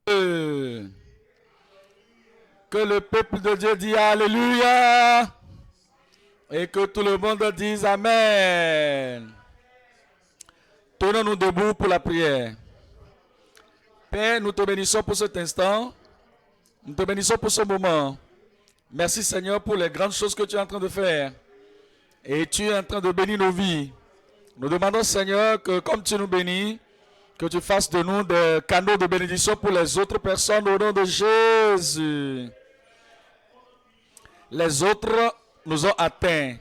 Que le peuple de Dieu dise Alléluia et que tout le monde dise Amen. Tenons-nous debout pour la prière. Père, nous te bénissons pour cet instant. Nous te bénissons pour ce moment. Merci Seigneur pour les grandes choses que tu es en train de faire. Et tu es en train de bénir nos vies. Nous demandons Seigneur que comme tu nous bénis, que tu fasses de nous des canaux de bénédiction pour les autres personnes au nom de Jésus. Les autres nous ont atteints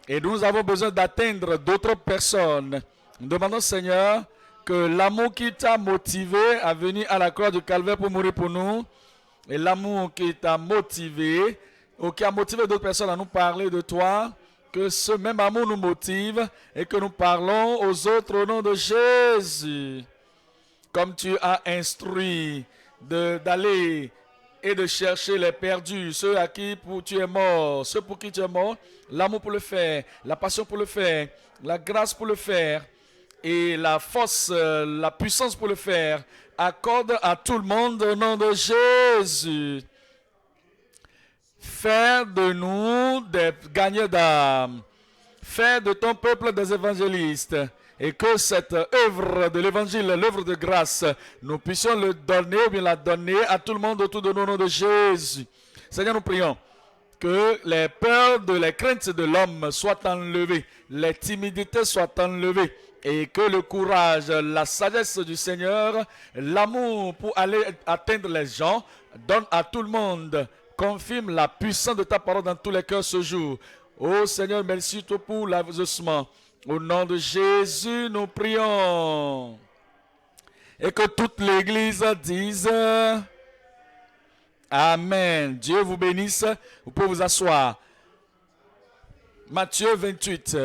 et nous avons besoin d'atteindre d'autres personnes. Nous demandons Seigneur que l'amour qui t'a motivé à venir à la croix du Calvaire pour mourir pour nous et l'amour qui t'a motivé ou qui a motivé d'autres personnes à nous parler de toi, que ce même amour nous motive et que nous parlons aux autres au nom de Jésus. Comme tu as instruit d'aller et de chercher les perdus, ceux à qui tu es mort, ceux pour qui tu es mort, l'amour pour le faire, la passion pour le faire, la grâce pour le faire et la force, la puissance pour le faire. Accorde à tout le monde au nom de Jésus. Faire de nous des gagnants d'âme. Faire de ton peuple des évangélistes. Et que cette œuvre de l'évangile, l'œuvre de grâce, nous puissions le donner ou bien la donner à tout le monde autour de nous au nom de Jésus. Seigneur, nous prions que les peurs, les craintes de l'homme soient enlevées, les timidités soient enlevées et que le courage, la sagesse du Seigneur, l'amour pour aller atteindre les gens, donne à tout le monde. Confirme la puissance de ta parole dans tous les cœurs ce jour. Oh Seigneur, merci pour l'avancement. Au nom de Jésus, nous prions. Et que toute l'Église dise Amen. Dieu vous bénisse. Vous pouvez vous asseoir. Matthieu 28.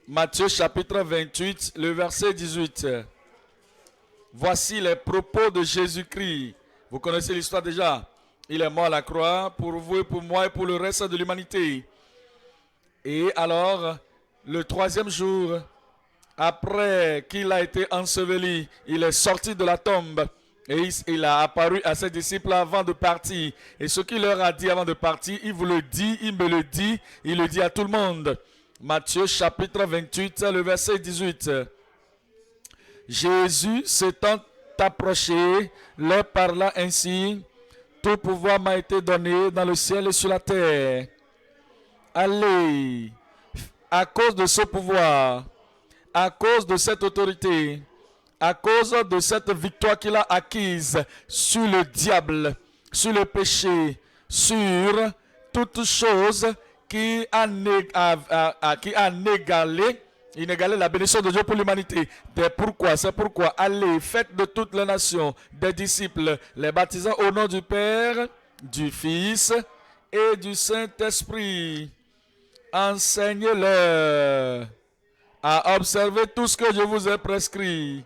Matthieu chapitre 28, le verset 18. Voici les propos de Jésus-Christ. Vous connaissez l'histoire déjà. Il est mort à la croix pour vous et pour moi et pour le reste de l'humanité. Et alors, le troisième jour, après qu'il a été enseveli, il est sorti de la tombe et il a apparu à ses disciples avant de partir. Et ce qu'il leur a dit avant de partir, il vous le dit, il me le dit, il le dit à tout le monde. Matthieu chapitre 28, le verset 18. Jésus s'étant approché, leur parla ainsi: tout pouvoir m'a été donné dans le ciel et sur la terre. Allez, à cause de ce pouvoir, à cause de cette autorité, à cause de cette victoire qu'il a acquise sur le diable, sur le péché, sur toute chose qui a inégalé la bénédiction de Dieu pour l'humanité. C'est pourquoi allez, faites de toutes les nations des disciples, les baptisant au nom du Père, du Fils et du Saint-Esprit. Enseignez-leur à observer tout ce que je vous ai prescrit.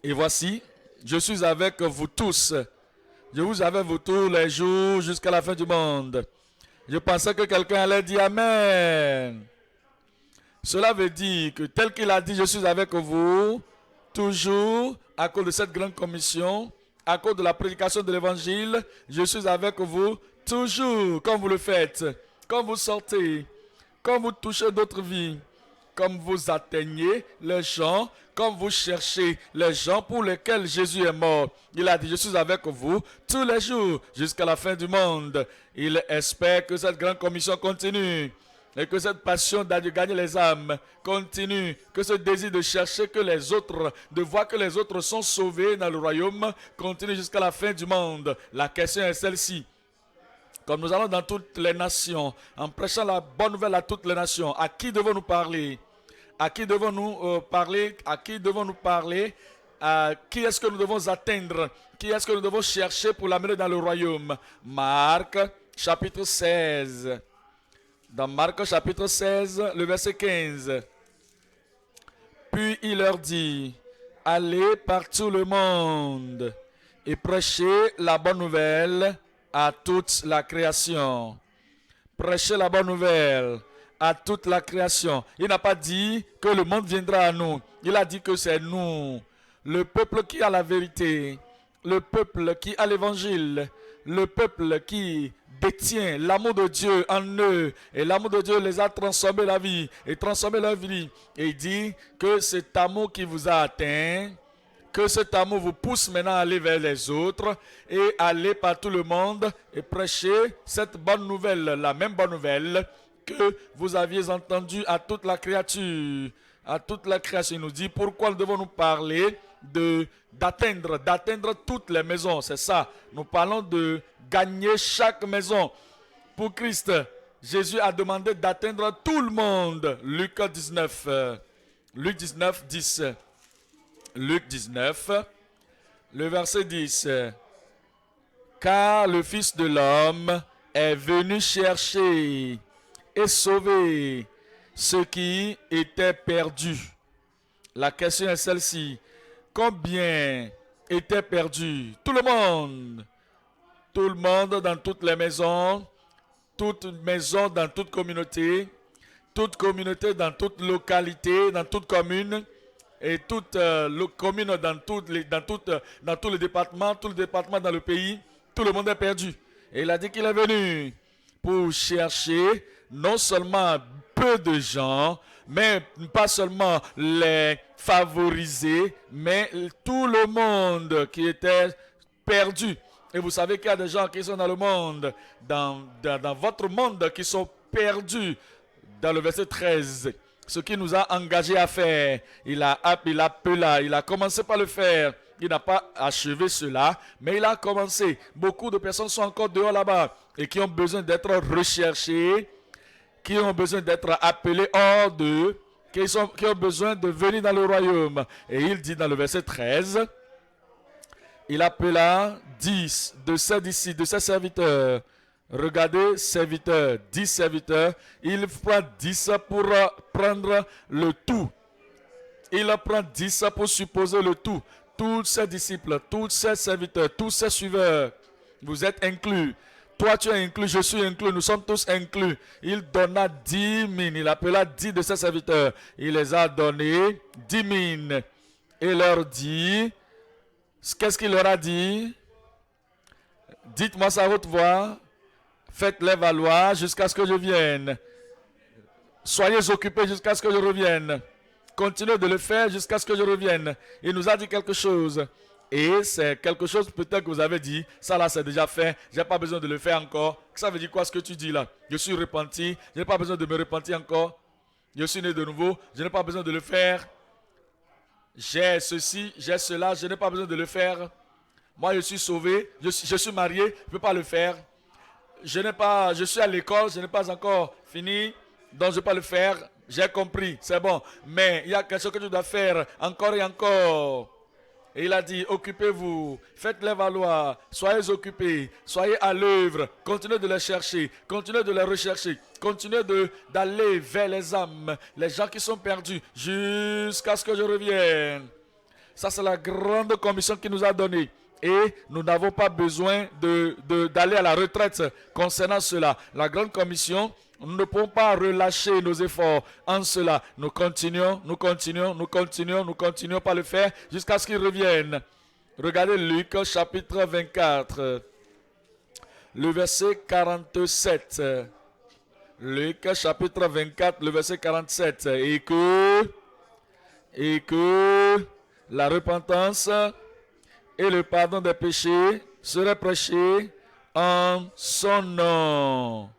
Et voici, je suis avec vous tous. Je vous avais vous tous les jours jusqu'à la fin du monde. Je pensais que quelqu'un allait dire Amen. Cela veut dire que tel qu'il a dit, je suis avec vous, toujours, à cause de cette grande commission, à cause de la prédication de l'évangile, je suis avec vous, toujours, comme vous le faites, comme vous sortez, comme vous touchez d'autres vies, comme vous atteignez les gens, comme vous cherchez les gens pour lesquels Jésus est mort. Il a dit, je suis avec vous tous les jours jusqu'à la fin du monde. Il espère que cette grande commission continue et que cette passion de gagner les âmes continue, que ce désir de chercher que les autres, de voir que les autres sont sauvés dans le royaume continue jusqu'à la fin du monde. La question est celle-ci. Comme nous allons dans toutes les nations, en prêchant la bonne nouvelle à toutes les nations, à qui devons-nous parler? À qui devons-nous parler? À qui devons-nous parler? À qui est-ce que nous devons atteindre? Qui est-ce que nous devons chercher pour l'amener dans le royaume? Marc, chapitre 16. Dans Marc, chapitre 16, le verset 15. Puis il leur dit, allez par tout le monde et prêchez la bonne nouvelle à toute la création. Prêchez la bonne nouvelle à toute la création. Il n'a pas dit que le monde viendra à nous. Il a dit que c'est nous. le peuple qui a la vérité, le peuple qui a l'évangile, le peuple qui détient l'amour de Dieu en eux. Et l'amour de Dieu les a transformés la vie et transformé leur vie. Et il dit que cet amour qui vous a atteint, que cet amour vous pousse maintenant à aller vers les autres et aller par tout le monde et prêcher cette bonne nouvelle, la même bonne nouvelle que vous aviez entendue à toute la créature. À toute la création, il nous dit pourquoi devons-nous parler d'atteindre toutes les maisons. C'est ça, nous parlons de gagner chaque maison. Pour Christ, Jésus a demandé d'atteindre tout le monde. Luc 19, 10. Luc 19, le verset 10. Car le Fils de l'homme est venu chercher et sauver ceux qui étaient perdus. La question est celle-ci. Combien étaient perdus? Tout le monde. Tout le monde dans toutes les maisons. Toute maison dans toute communauté dans toute localité, dans toute commune. Et toute commune dans tous les départements, tout le département dans le pays, tout le monde est perdu. Et il a dit qu'il est venu pour chercher non seulement peu de gens, mais pas seulement les favorisés, mais tout le monde qui était perdu. Et vous savez qu'il y a des gens qui sont dans le monde, dans votre monde, qui sont perdus. Dans le verset 13, ce qu'il nous a engagé à faire, il a commencé par le faire. Il n'a pas achevé cela, mais il a commencé. Beaucoup de personnes sont encore dehors là-bas et qui ont besoin d'être recherchées, qui ont besoin d'être appelées hors d'eux, qui ont besoin de venir dans le royaume. Et il dit dans le verset 13, il appela 10 de ses serviteurs. Regardez, serviteurs, 10 serviteurs, il prend 10 pour prendre le tout. Il prend 10 pour supposer le tout. Tous ses disciples, tous ses serviteurs, tous ses suiveurs, vous êtes inclus. Toi, tu es inclus, je suis inclus, nous sommes tous inclus. Il donna 10 mines, il appela 10 de ses serviteurs. Il les a donnés 10 mines. Et leur dit, qu'est-ce qu'il leur a dit? Dites-moi ça à haute voix. Faites-les valoir jusqu'à ce que je vienne. Soyez occupés jusqu'à ce que je revienne. Continuez de le faire jusqu'à ce que je revienne. Il nous a dit quelque chose. Et c'est quelque chose peut-être que vous avez dit. Ça là c'est déjà fait. Je n'ai pas besoin de le faire encore. Ça veut dire quoi ce que tu dis là? Je suis repenti. Je n'ai pas besoin de me repentir encore. Je suis né de nouveau. Je n'ai pas besoin de le faire. J'ai ceci, j'ai cela. Je n'ai pas besoin de le faire. Moi je suis sauvé. Je suis marié. Je ne peux pas le faire. Je suis à l'école, je n'ai pas encore fini, donc je ne vais pas le faire. J'ai compris, c'est bon. Mais il y a quelque chose que tu dois faire encore et encore. Et il a dit, occupez-vous, faites-les valoir, soyez occupés, soyez à l'œuvre, continuez de les chercher, continuez de les rechercher, continuez d'aller vers les âmes, les gens qui sont perdus, jusqu'à ce que je revienne. Ça, c'est la grande commission qu'il nous a donnée. Et nous n'avons pas besoin d'aller à la retraite concernant cela. La grande commission, nous ne pouvons pas relâcher nos efforts en cela. Nous continuons par le faire jusqu'à ce qu'il revienne. Regardez Luc chapitre 24, le verset 47. Luc chapitre 24, le verset 47. Et que la repentance et le pardon des péchés serait prêché en son nom.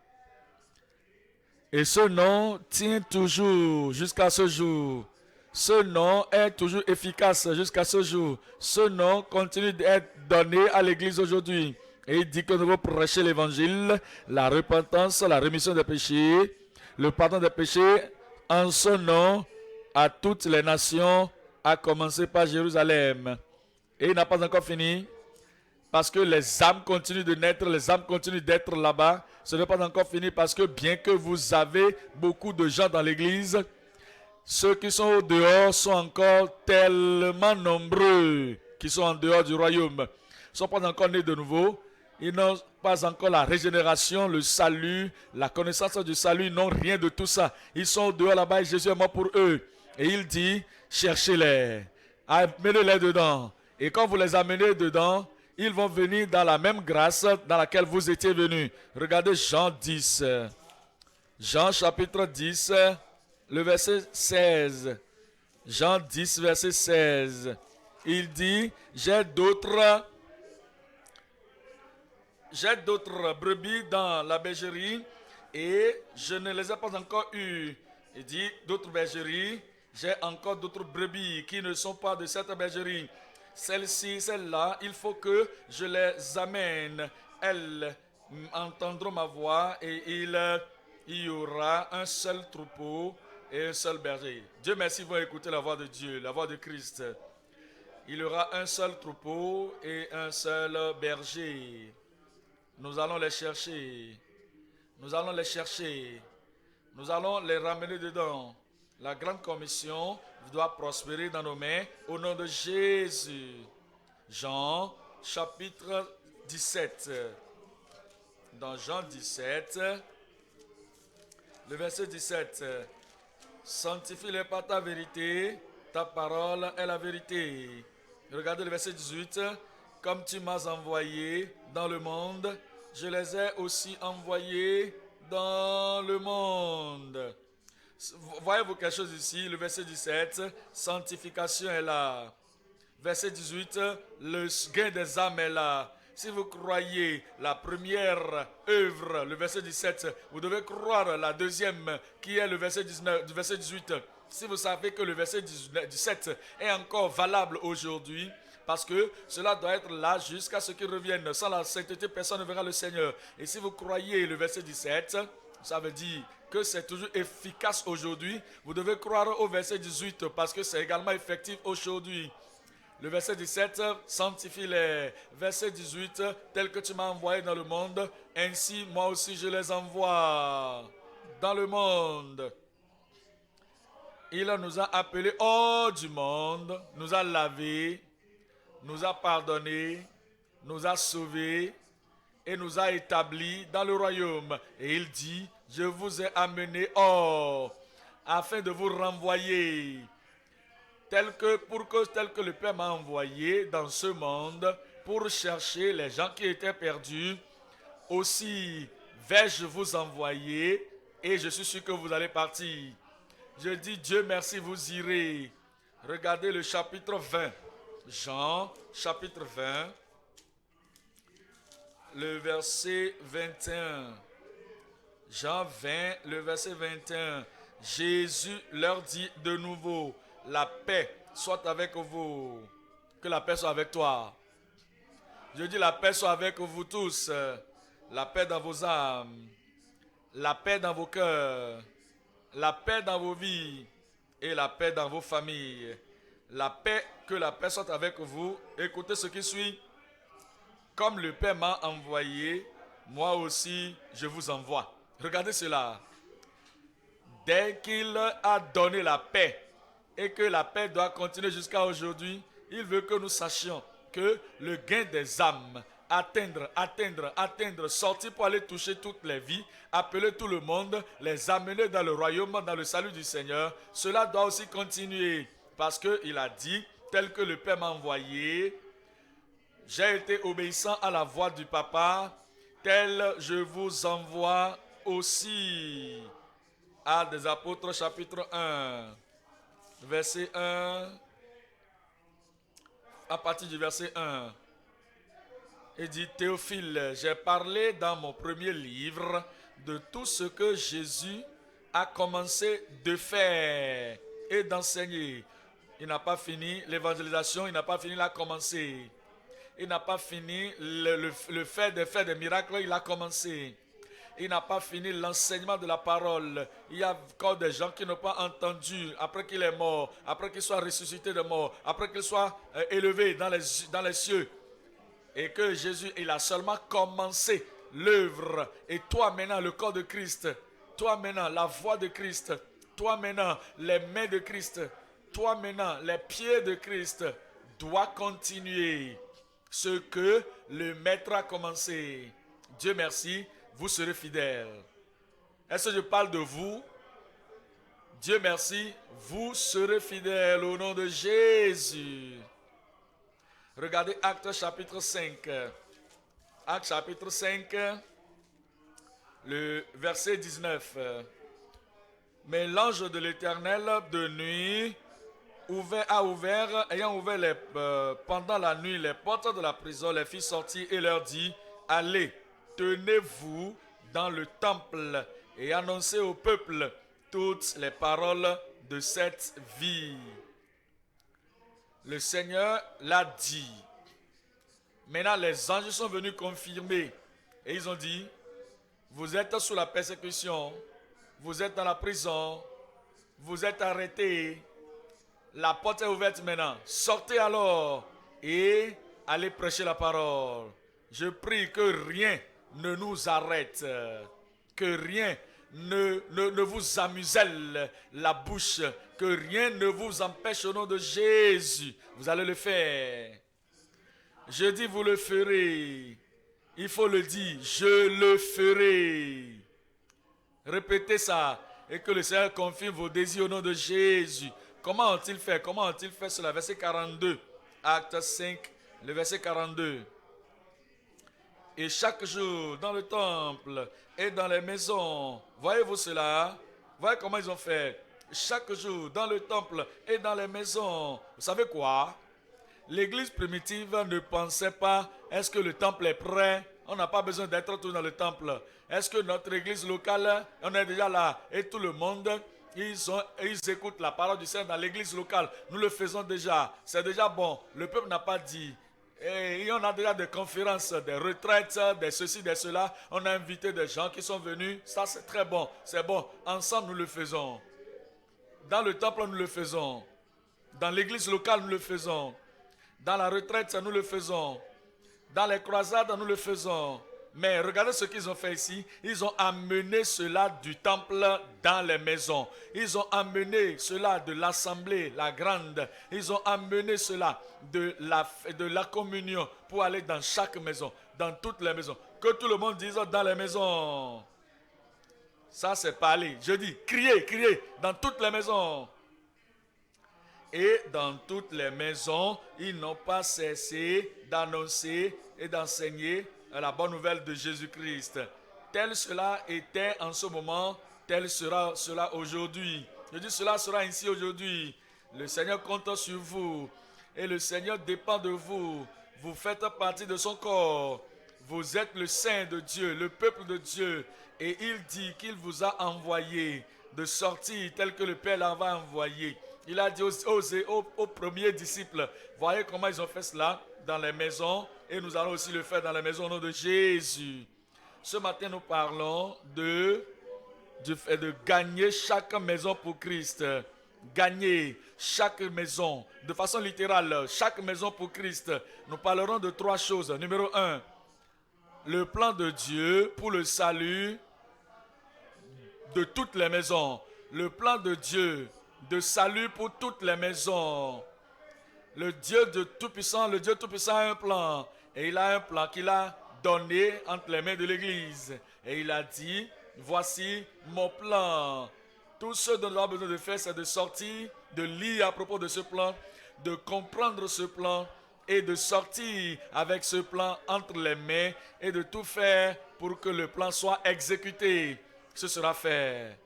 Et ce nom tient toujours jusqu'à ce jour. Ce nom est toujours efficace jusqu'à ce jour. Ce nom continue d'être donné à l'Église aujourd'hui. Et il dit que nous devons prêcher l'Évangile, la repentance, la rémission des péchés, le pardon des péchés en son nom à toutes les nations, à commencer par Jérusalem. Et il n'a pas encore fini, parce que les âmes continuent de naître, les âmes continuent d'être là-bas. Ce n'est pas encore fini parce que bien que vous avez beaucoup de gens dans l'église, ceux qui sont au dehors sont encore tellement nombreux qui sont en dehors du royaume. Ils ne sont pas encore nés de nouveau. Ils n'ont pas encore la régénération, le salut, la connaissance du salut. Ils n'ont rien de tout ça. Ils sont au dehors là-bas et Jésus est mort pour eux. Et il dit, cherchez-les. amenez-les dedans. Et quand vous les amenez dedans, ils vont venir dans la même grâce dans laquelle vous étiez venus. Regardez Jean 10. Jean chapitre 10, le verset 16. Jean 10, verset 16. Il dit, j'ai d'autres brebis dans la bergerie et je ne les ai pas encore eues. Il dit, d'autres bergeries, j'ai encore d'autres brebis qui ne sont pas de cette bergerie. Celles-ci, celles-là, il faut que je les amène. Elles entendront ma voix et il y aura un seul troupeau et un seul berger. Dieu merci, vous écoutez la voix de Dieu, la voix de Christ. Il y aura un seul troupeau et un seul berger. Nous allons les chercher. Nous allons les chercher. Nous allons les ramener dedans. La grande commission doit prospérer dans nos mains au nom de Jésus. Jean chapitre 17. Dans Jean 17, le verset 17. Sanctifie-les par ta vérité, ta parole est la vérité. Regardez le verset 18. Comme tu m'as envoyé dans le monde, je les ai aussi envoyés dans le monde. Voyez-vous quelque chose ici, le verset 17, sanctification est là. Verset 18, le gain des âmes est là. Si vous croyez la première œuvre, le verset 17, vous devez croire la deuxième, qui est le verset 19, du verset 18. Si vous savez que le verset 17 est encore valable aujourd'hui, parce que cela doit être là jusqu'à ce qu'il revienne. Sans la sainteté, personne ne verra le Seigneur. Et si vous croyez le verset 17, ça veut dire que c'est toujours efficace aujourd'hui. Vous devez croire au verset 18 parce que c'est également effectif aujourd'hui. Le verset 17, sanctifie-les. Verset 18, tel que tu m'as envoyé dans le monde, ainsi moi aussi je les envoie dans le monde. Il nous a appelés hors du monde, nous a lavés, nous a pardonnés, nous a sauvés et nous a établis dans le royaume. Et il dit, je vous ai amenés hors afin de vous renvoyer tel que le Père m'a envoyé dans ce monde pour chercher les gens qui étaient perdus. Aussi vais-je vous envoyer et je suis sûr que vous allez partir. Je dis Dieu merci, vous irez. Regardez le chapitre 20. Jean, chapitre 20, le verset 21. Jean 20, le verset 21. Jésus leur dit de nouveau, la paix soit avec vous. Que la paix soit avec toi. Je dis la paix soit avec vous tous. La paix dans vos âmes. La paix dans vos cœurs. La paix dans vos vies. Et la paix dans vos familles. La paix, que la paix soit avec vous. Écoutez ce qui suit. Comme le Père m'a envoyé, moi aussi je vous envoie. Regardez cela. Dès qu'il a donné la paix, et que la paix doit continuer jusqu'à aujourd'hui, il veut que nous sachions que le gain des âmes, atteindre, sortir pour aller toucher toutes les vies, appeler tout le monde, les amener dans le royaume, dans le salut du Seigneur, cela doit aussi continuer. Parce qu'il a dit, tel que le Père m'a envoyé, j'ai été obéissant à la voix du Papa, tel je vous envoie aussi. Actes des Apôtres, chapitre 1, verset 1, à partir du verset 1. Il dit, Théophile, j'ai parlé dans mon premier livre de tout ce que Jésus a commencé de faire et d'enseigner. Il n'a pas fini l'évangélisation, il n'a pas fini, il a commencé. Il n'a pas fini le fait de faire des miracles, il a commencé. Il n'a pas fini l'enseignement de la parole. Il y a encore des gens qui n'ont pas entendu après qu'il est mort, après qu'il soit ressuscité de mort, après qu'il soit élevé dans les cieux. Et que Jésus, il a seulement commencé l'œuvre. Et toi maintenant, le corps de Christ, toi maintenant, la voix de Christ, toi maintenant, les mains de Christ, toi maintenant, les pieds de Christ, doit continuer ce que le Maître a commencé. Dieu merci, vous serez fidèles. Est-ce que je parle de vous? Dieu merci, vous serez fidèles au nom de Jésus. Regardez Actes chapitre 5. Actes chapitre 5, le verset 19. Mais l'ange de l'Éternel de nuit ayant ouvert pendant la nuit les portes de la prison, les fit sortir et leur dit, allez, tenez-vous dans le temple et annoncez au peuple toutes les paroles de cette vie. Le Seigneur l'a dit. Maintenant, les anges sont venus confirmer et ils ont dit, vous êtes sous la persécution, vous êtes dans la prison, vous êtes arrêtés, la porte est ouverte maintenant. Sortez alors et allez prêcher la parole. Je prie que rien ne nous arrête, que rien ne vous amuselle la bouche, que rien ne vous empêche au nom de Jésus. Vous allez le faire. Je dis vous le ferez. Il faut le dire, je le ferai. Répétez ça et que le Seigneur confirme vos désirs au nom de Jésus. Comment ont-ils fait? Comment ont-ils fait cela? Verset 42. Acte 5, le verset 42. Et chaque jour, dans le temple et dans les maisons, voyez-vous cela? Voyez comment ils ont fait? Chaque jour, dans le temple et dans les maisons. Vous savez quoi? L'église primitive ne pensait pas, est-ce que le temple est prêt? On n'a pas besoin d'être tous dans le temple. Est-ce que notre église locale, on est déjà là et tout le monde... Ils écoutent la parole du Seigneur dans l'église locale. Nous le faisons déjà. C'est déjà bon. Le peuple n'a pas dit. Et on a déjà des conférences, des retraites, des ceci, des cela. On a invité des gens qui sont venus. Ça, c'est très bon. C'est bon. Ensemble, nous le faisons. Dans le temple, nous le faisons. Dans l'église locale, nous le faisons. Dans la retraite, nous le faisons. Dans les croisades, nous le faisons. Mais regardez ce qu'ils ont fait ici. Ils ont amené cela du temple dans les maisons. Ils ont amené cela de l'assemblée, la grande. Ils ont amené cela de la communion pour aller dans chaque maison, dans toutes les maisons. Que tout le monde dise dans les maisons. Ça, c'est parler. Je dis, criez, criez, dans toutes les maisons. Et dans toutes les maisons, ils n'ont pas cessé d'annoncer et d'enseigner la bonne nouvelle de Jésus-Christ. Tel cela était en ce moment, tel sera cela aujourd'hui. Je dis cela sera ainsi aujourd'hui. Le Seigneur compte sur vous et le Seigneur dépend de vous. Vous faites partie de son corps. Vous êtes le saint de Dieu, le peuple de Dieu. Et il dit qu'il vous a envoyé de sortir tel que le Père l'avait envoyé. Il a dit aux premiers disciples, voyez comment ils ont fait cela dans les maisons et nous allons aussi le faire dans les maisons au nom de Jésus. Ce matin, nous parlons de gagner chaque maison pour Christ. Gagner chaque maison, de façon littérale, chaque maison pour Christ. Nous parlerons de 3 choses. Numéro 1, le plan de Dieu pour le salut de toutes les maisons. Le plan de Dieu de salut pour toutes les maisons. Le Dieu Tout-Puissant a un plan. Et il a un plan qu'il a donné entre les mains de l'Église. Et il a dit, voici mon plan. Tout ce dont nous avons besoin de faire, c'est de sortir, de lire à propos de ce plan, de comprendre ce plan et de sortir avec ce plan entre les mains et de tout faire pour que le plan soit exécuté. Ce sera fait.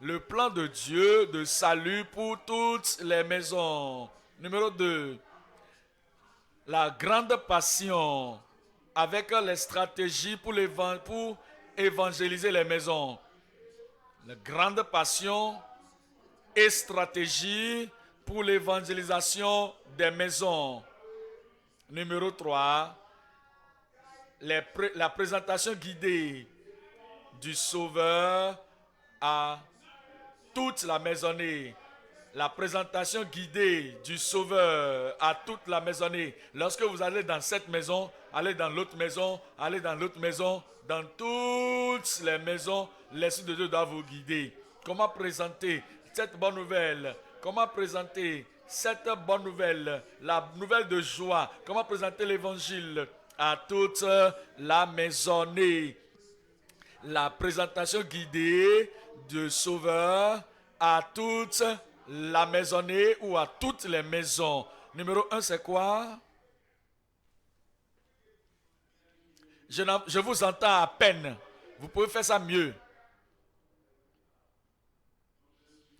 Le plan de Dieu de salut pour toutes les maisons. Numéro 2. La grande passion avec les stratégies pour évangéliser les maisons. La grande passion et stratégie pour l'évangélisation des maisons. Numéro 3. La présentation guidée du Sauveur à toute la maisonnée. La présentation guidée du Sauveur à toute la maisonnée. Lorsque vous allez dans cette maison, allez dans l'autre maison, allez dans l'autre maison, dans toutes les maisons, l'Esprit de Dieu doit vous guider. Comment présenter cette bonne nouvelle? Comment présenter cette bonne nouvelle? La nouvelle de joie. Comment présenter l'évangile à toute la maisonnée? La présentation guidée du Sauveur à toute la maisonnée ou à toutes les maisons. Numéro 1, c'est quoi? Je vous entends à peine. Vous pouvez faire ça mieux.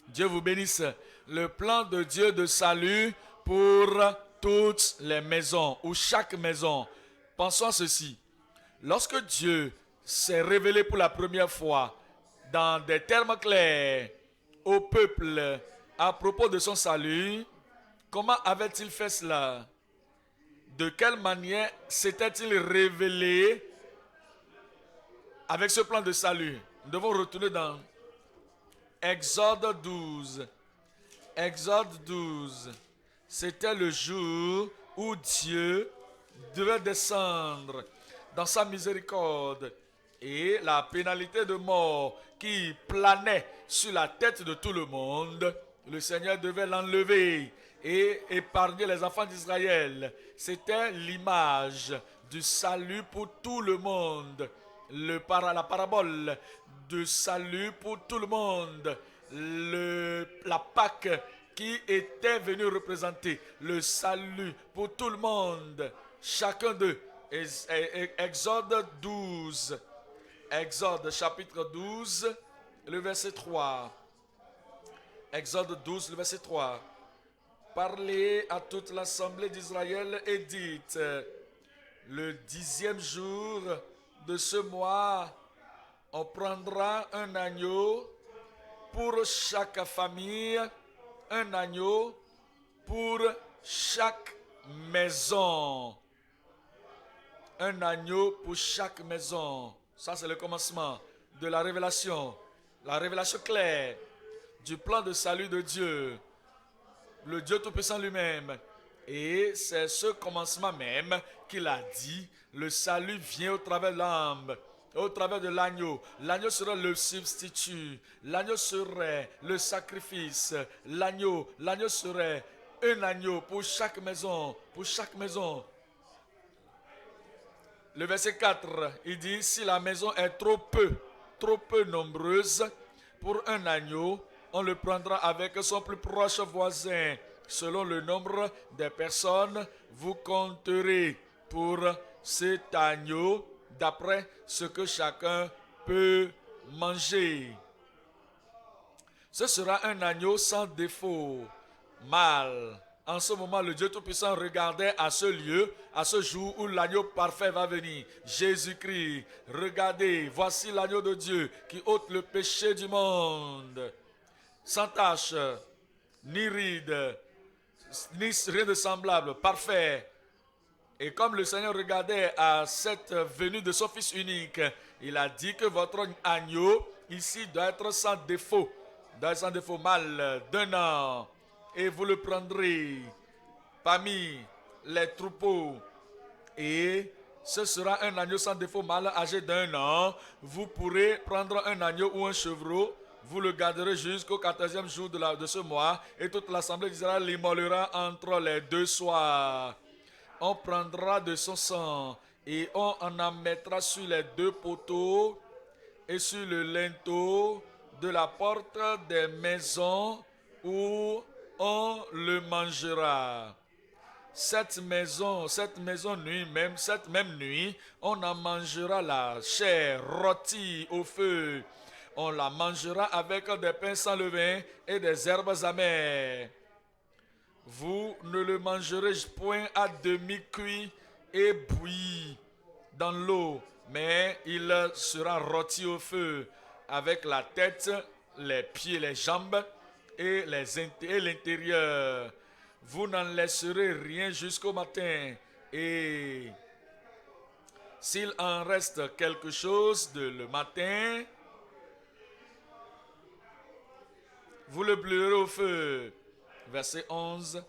Dieu vous bénisse. Le plan de Dieu de salut pour toutes les maisons ou chaque maison. Pensons à ceci. Lorsque Dieu s'est révélé pour la première fois dans des termes clairs au peuple à propos de son salut, comment avait-il fait cela? De quelle manière s'était-il révélé avec ce plan de salut? Nous devons retourner dans Exode 12. Exode 12. C'était le jour où Dieu devait descendre dans sa miséricorde et la pénalité de mort qui planait sur la tête de tout le monde, le Seigneur devait l'enlever et épargner les enfants d'Israël. C'était l'image du salut pour tout le monde. La parabole de salut pour tout le monde. La Pâque qui était venue représenter le salut pour tout le monde. Chacun d'eux. Exode 12. Exode chapitre 12, le verset 3. Exode 12, le verset 3. Parlez à toute l'assemblée d'Israël et dites, le 10e jour de ce mois, on prendra un agneau pour chaque famille, un agneau pour chaque maison. Un agneau pour chaque maison. Ça, c'est le commencement de la révélation claire du plan de salut de Dieu, le Dieu Tout-Puissant lui-même. Et c'est ce commencement même qu'il a dit, le salut vient au travers de l'âme, au travers de l'agneau. L'agneau sera le substitut, l'agneau serait le sacrifice, l'agneau serait un agneau pour chaque maison, Le verset 4, il dit, si la maison est trop peu nombreuse pour un agneau, on le prendra avec son plus proche voisin. Selon le nombre des personnes, vous compterez pour cet agneau d'après ce que chacun peut manger. Ce sera un agneau sans défaut, mâle. En ce moment, le Dieu Tout-Puissant regardait à ce lieu, à ce jour où l'agneau parfait va venir. Jésus-Christ, regardez, voici l'agneau de Dieu qui ôte le péché du monde. Sans tache, ni ride, ni rien de semblable, parfait. Et comme le Seigneur regardait à cette venue de son Fils unique, il a dit que votre agneau ici doit être sans défaut, mâle d'un an. Et vous le prendrez parmi les troupeaux. Et ce sera un agneau sans défaut mâle âgé d'1 an. Vous pourrez prendre un agneau ou un chevreau. Vous le garderez jusqu'au 14e jour de ce mois. Et toute l'assemblée d'Israël l'immolera entre les 2 soirs. On prendra de son sang et on en mettra sur les 2 poteaux et sur le linteau de la porte des maisons où on le mangera. Cette même nuit, on en mangera la chair rôtie au feu. On la mangera avec des pains sans levain et des herbes amères. Vous ne le mangerez point à demi-cuit et bouilli dans l'eau, mais il sera rôti au feu avec la tête, les pieds, les jambes et l'intérieur. Vous n'en laisserez rien jusqu'au matin. Et s'il en reste quelque chose le matin, vous le brûlerez au feu. Verset 11.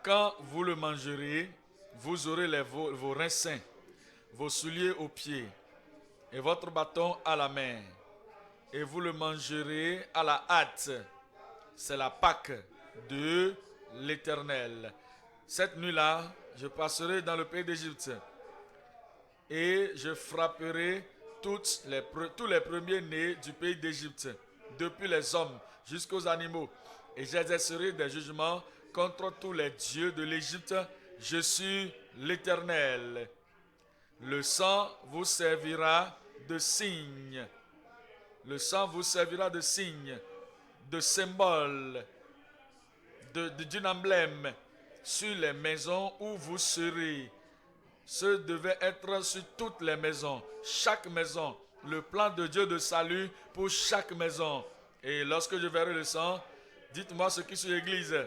Quand vous le mangerez, vous aurez vos reins sains, vos souliers aux pieds et votre bâton à la main. Et vous le mangerez à la hâte. C'est la Pâque de l'Éternel. Cette nuit-là, je passerai dans le pays d'Égypte et je frapperai tous les premiers-nés du pays d'Égypte depuis les hommes jusqu'aux animaux, et j'exercerai des jugements contre tous les dieux de l'Égypte. Je suis l'Éternel. Le sang vous servira de signe. Le sang vous servira de signe, de symbole, d'un emblème sur les maisons où vous serez. Ce devait être sur toutes les maisons, chaque maison, le plan de Dieu de salut pour chaque maison. Et lorsque je verrai le sang, dites-moi ce qui est sur l'église.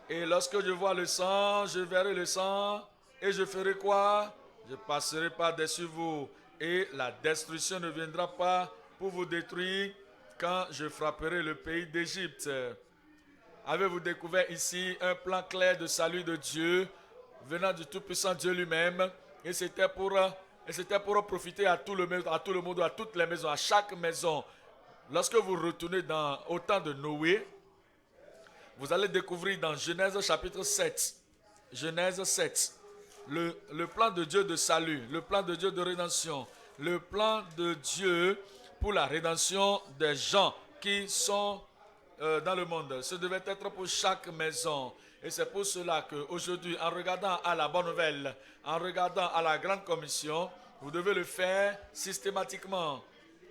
Et lorsque je vois le sang, je verrai le sang, et je ferai quoi? Je passerai par-dessus vous, et la destruction ne viendra pas pour vous détruire quand je frapperai le pays d'Égypte. Avez-vous découvert ici un plan clair de salut de Dieu venant du Tout-Puissant Dieu lui-même? Et c'était pour profiter à tout le monde, à toutes les maisons, à chaque maison. Lorsque vous retournez au temps de Noé, vous allez découvrir dans Genèse chapitre 7, Genèse 7, le plan de Dieu de salut, le plan de Dieu de rédemption, le plan de Dieu pour la rédemption des gens qui sont dans le monde. Ce devait être pour chaque maison. Et c'est pour cela qu'aujourd'hui, en regardant à la bonne nouvelle, en regardant à la grande commission, vous devez le faire systématiquement.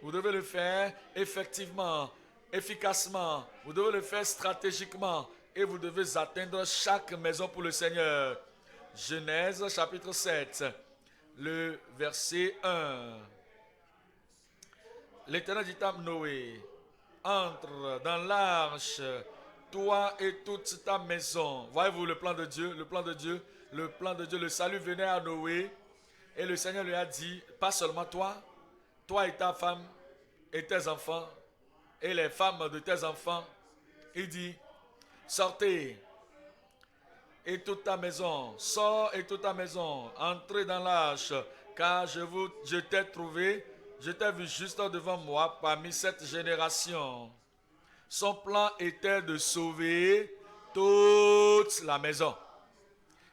Vous devez le faire effectivement, efficacement. Vous devez le faire stratégiquement. Et vous devez atteindre chaque maison pour le Seigneur. Genèse chapitre 7, le verset 1. L'Éternel dit à Noé: entre dans l'arche, toi et toute ta maison. Voyez-vous le plan de Dieu, le plan de Dieu, le plan de Dieu. Le salut venait à Noé et le Seigneur lui a dit: pas seulement toi, toi et ta femme et tes enfants et les femmes de tes enfants. Il dit: sortez et toute ta maison, sors et toute ta maison, entrez dans l'arche, car je t'ai trouvé, je t'ai vu juste devant moi parmi cette génération. Son plan était de sauver toute la maison.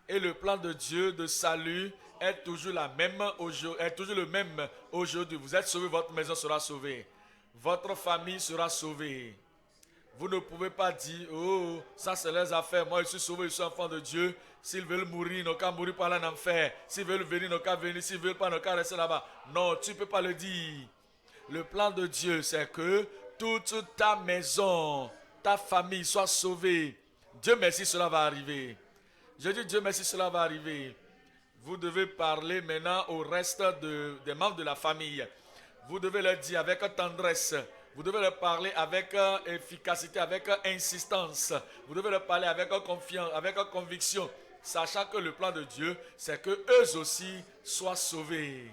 Et le plan de Dieu de salut est toujours le même aujourd'hui. Vous êtes sauvés, votre maison sera sauvée. Votre famille sera sauvée. Vous ne pouvez pas dire: oh, ça c'est leurs affaires, moi je suis sauvé, je suis enfant de Dieu. S'ils veulent mourir, ils n'ont qu'à mourir par en enfer. S'ils veulent venir, ils n'ont qu'à venir. S'ils ne veulent pas, ils n'ont qu'à rester là-bas. Non, tu ne peux pas le dire. Le plan de Dieu, c'est que toute ta maison, ta famille soit sauvée. Dieu merci, cela va arriver. Je dis Dieu merci, cela va arriver. Vous devez parler maintenant au reste des membres de la famille. Vous devez leur dire avec tendresse. Vous devez leur parler avec efficacité, avec insistance. Vous devez leur parler avec confiance, avec conviction, sachant que le plan de Dieu, c'est que eux aussi soient sauvés.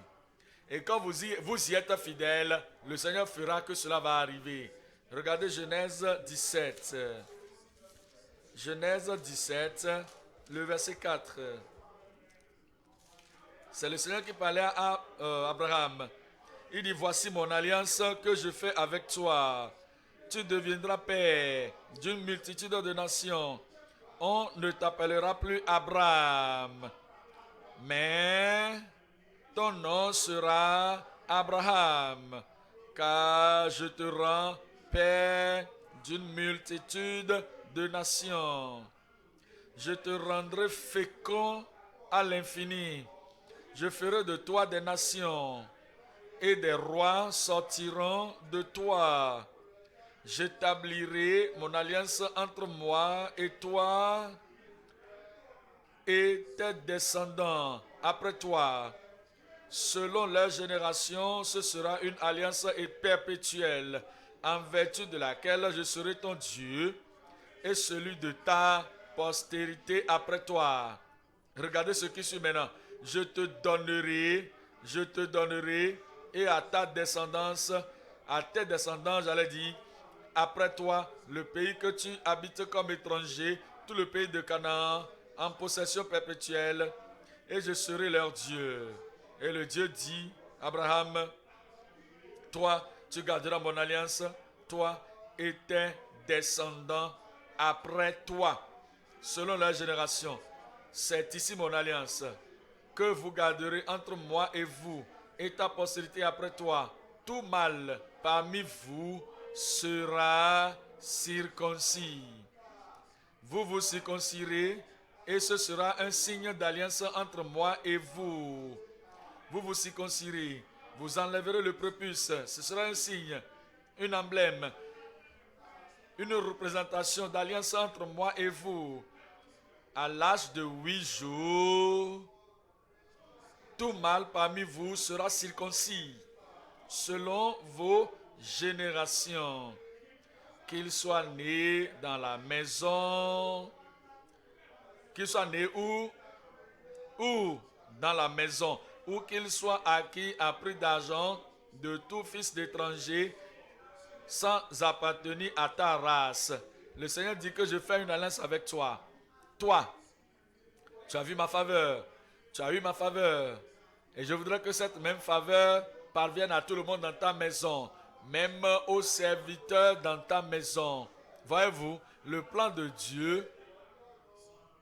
Et quand vous y êtes fidèles, le Seigneur fera que cela va arriver. Regardez Genèse 17. Genèse 17, le verset 4. C'est le Seigneur qui parlait à Abraham. Il dit: voici mon alliance que je fais avec toi. Tu deviendras père d'une multitude de nations. On ne t'appellera plus Abraham, mais ton nom sera Abraham, car je te rends père d'une multitude de nations. Je te rendrai fécond à l'infini. Je ferai de toi des nations, et des rois sortiront de toi. J'établirai mon alliance entre moi et toi et tes descendants après toi. Selon leur génération, ce sera une alliance perpétuelle, en vertu de laquelle je serai ton Dieu et celui de ta postérité après toi. Regardez ce qui suit maintenant. Je te donnerai, et à ta descendance, à tes descendants, j'allais dire, après toi, le pays que tu habites comme étranger, tout le pays de Canaan, en possession perpétuelle, et je serai leur Dieu. Et le Dieu dit: Abraham, toi, tu garderas mon alliance, toi et tes descendants après toi, selon leur génération. C'est ici mon alliance que vous garderez entre moi et vous, et ta postérité après toi, tout mâle parmi vous sera circoncis. Vous vous circoncirez et ce sera un signe d'alliance entre moi et vous. Vous vous circoncirez, vous enlèverez le prépuce, ce sera un signe, un emblème, une représentation d'alliance entre moi et vous. À l'âge de 8 jours, tout mâle parmi vous sera circoncis, selon vos générations. Qu'il soit né dans la maison, qu'il soit né où dans la maison, ou qu'il soit acquis à prix d'argent de tout fils d'étranger sans appartenir à ta race. Le Seigneur dit que je fais une alliance avec toi. Toi, tu as vu ma faveur, tu as eu ma faveur. Et je voudrais que cette même faveur parvienne à tout le monde dans ta maison, même aux serviteurs dans ta maison. Voyez-vous, le plan de Dieu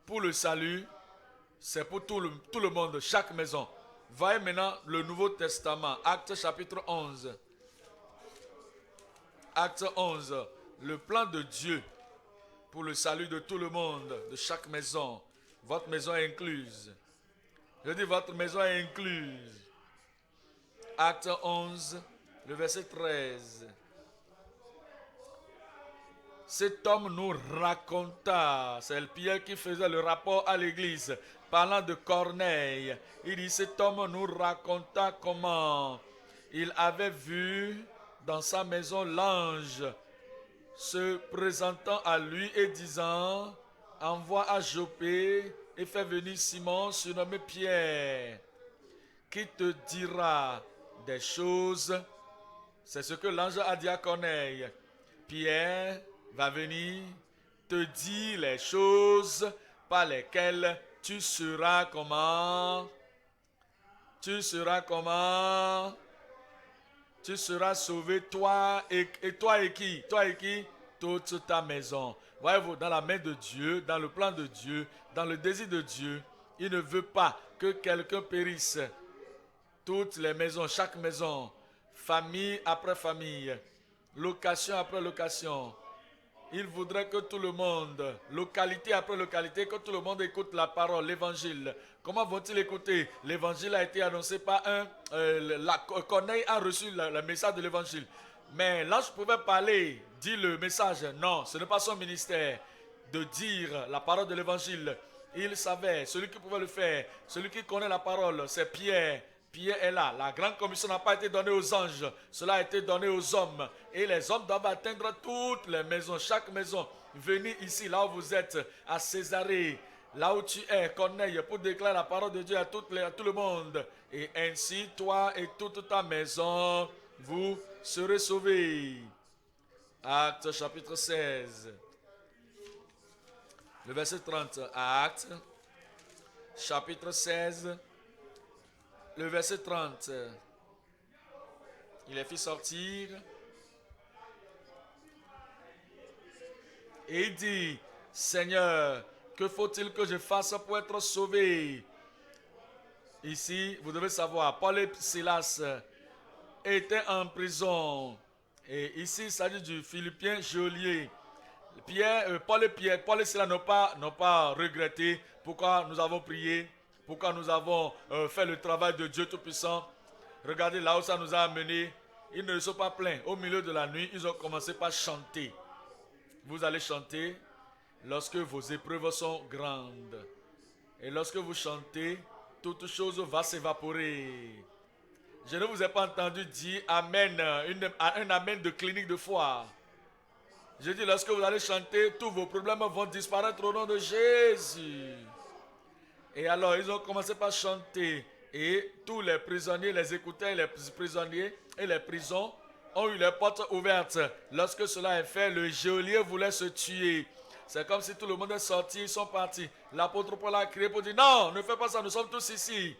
pour le salut, c'est pour tout le monde, chaque maison. Voyez maintenant le Nouveau Testament, Actes chapitre 11. Acte 11, le plan de Dieu pour le salut de tout le monde, de chaque maison. Votre maison est incluse. Je dis votre maison est incluse. Acte 11, le verset 13. Cet homme nous raconta, c'est le Pierre qui faisait le rapport à l'église, parlant de Corneille. Il dit, cet homme nous raconta comment il avait vu dans sa maison l'ange se présentant à lui et disant, envoie à Joppé et fais venir Simon surnommé Pierre, qui te dira des choses. C'est ce que l'ange a dit à Corneille. Pierre va venir te dire les choses par lesquelles tu seras comment? Tu seras comment? Tu seras sauvé, toi et qui? Toi et qui? Toute ta maison. Voyez-vous, dans la main de Dieu, dans le plan de Dieu, dans le désir de Dieu, il ne veut pas que quelqu'un périsse. Toutes les maisons, chaque maison, famille après famille, location après location. Il voudrait que tout le monde, localité après localité, que tout le monde écoute la parole, l'évangile. Comment vont-ils écouter? L'évangile a été annoncé par Corneille a reçu le message de l'évangile. Mais l'ange pouvait parler, dire le message. Non, ce n'est pas son ministère de dire la parole de l'évangile. Il savait, celui qui pouvait le faire, celui qui connaît la parole, c'est Pierre. Pierre est là. La grande commission n'a pas été donnée aux anges. Cela a été donné aux hommes. Et les hommes doivent atteindre toutes les maisons, chaque maison. Venez ici, là où vous êtes, à Césarée, là où tu es, Corneille, pour déclarer la parole de Dieu à tout le monde. Et ainsi, toi et toute ta maison, vous serez sauvés. Actes chapitre 16. Le verset 30. Actes chapitre 16. Le verset 30, il les fit sortir et il dit, Seigneur, que faut-il que je fasse pour être sauvé? Ici, vous devez savoir, Paul et Silas étaient en prison. Et ici, il s'agit du Philippien geôlier. Paul et Silas n'ont pas regretté pourquoi nous avons prié. Pourquoi nous avons fait le travail de Dieu Tout-Puissant. Regardez là où ça nous a amenés. Ils ne sont pas pleins. Au milieu de la nuit, ils ont commencé par chanter. Vous allez chanter lorsque vos épreuves sont grandes. Et lorsque vous chantez, toute chose va s'évaporer. Je ne vous ai pas entendu dire Amen, un Amen de clinique de foi. Je dis, lorsque vous allez chanter, tous vos problèmes vont disparaître au nom de Jésus. Et alors, ils ont commencé par chanter. Et tous les prisonniers les écoutaient, les prisonniers et les prisons ont eu les portes ouvertes. Lorsque cela est fait, le geôlier voulait se tuer. C'est comme si tout le monde est sorti, ils sont partis. L'apôtre Paul a crié pour dire, non, ne fais pas ça, nous sommes tous ici.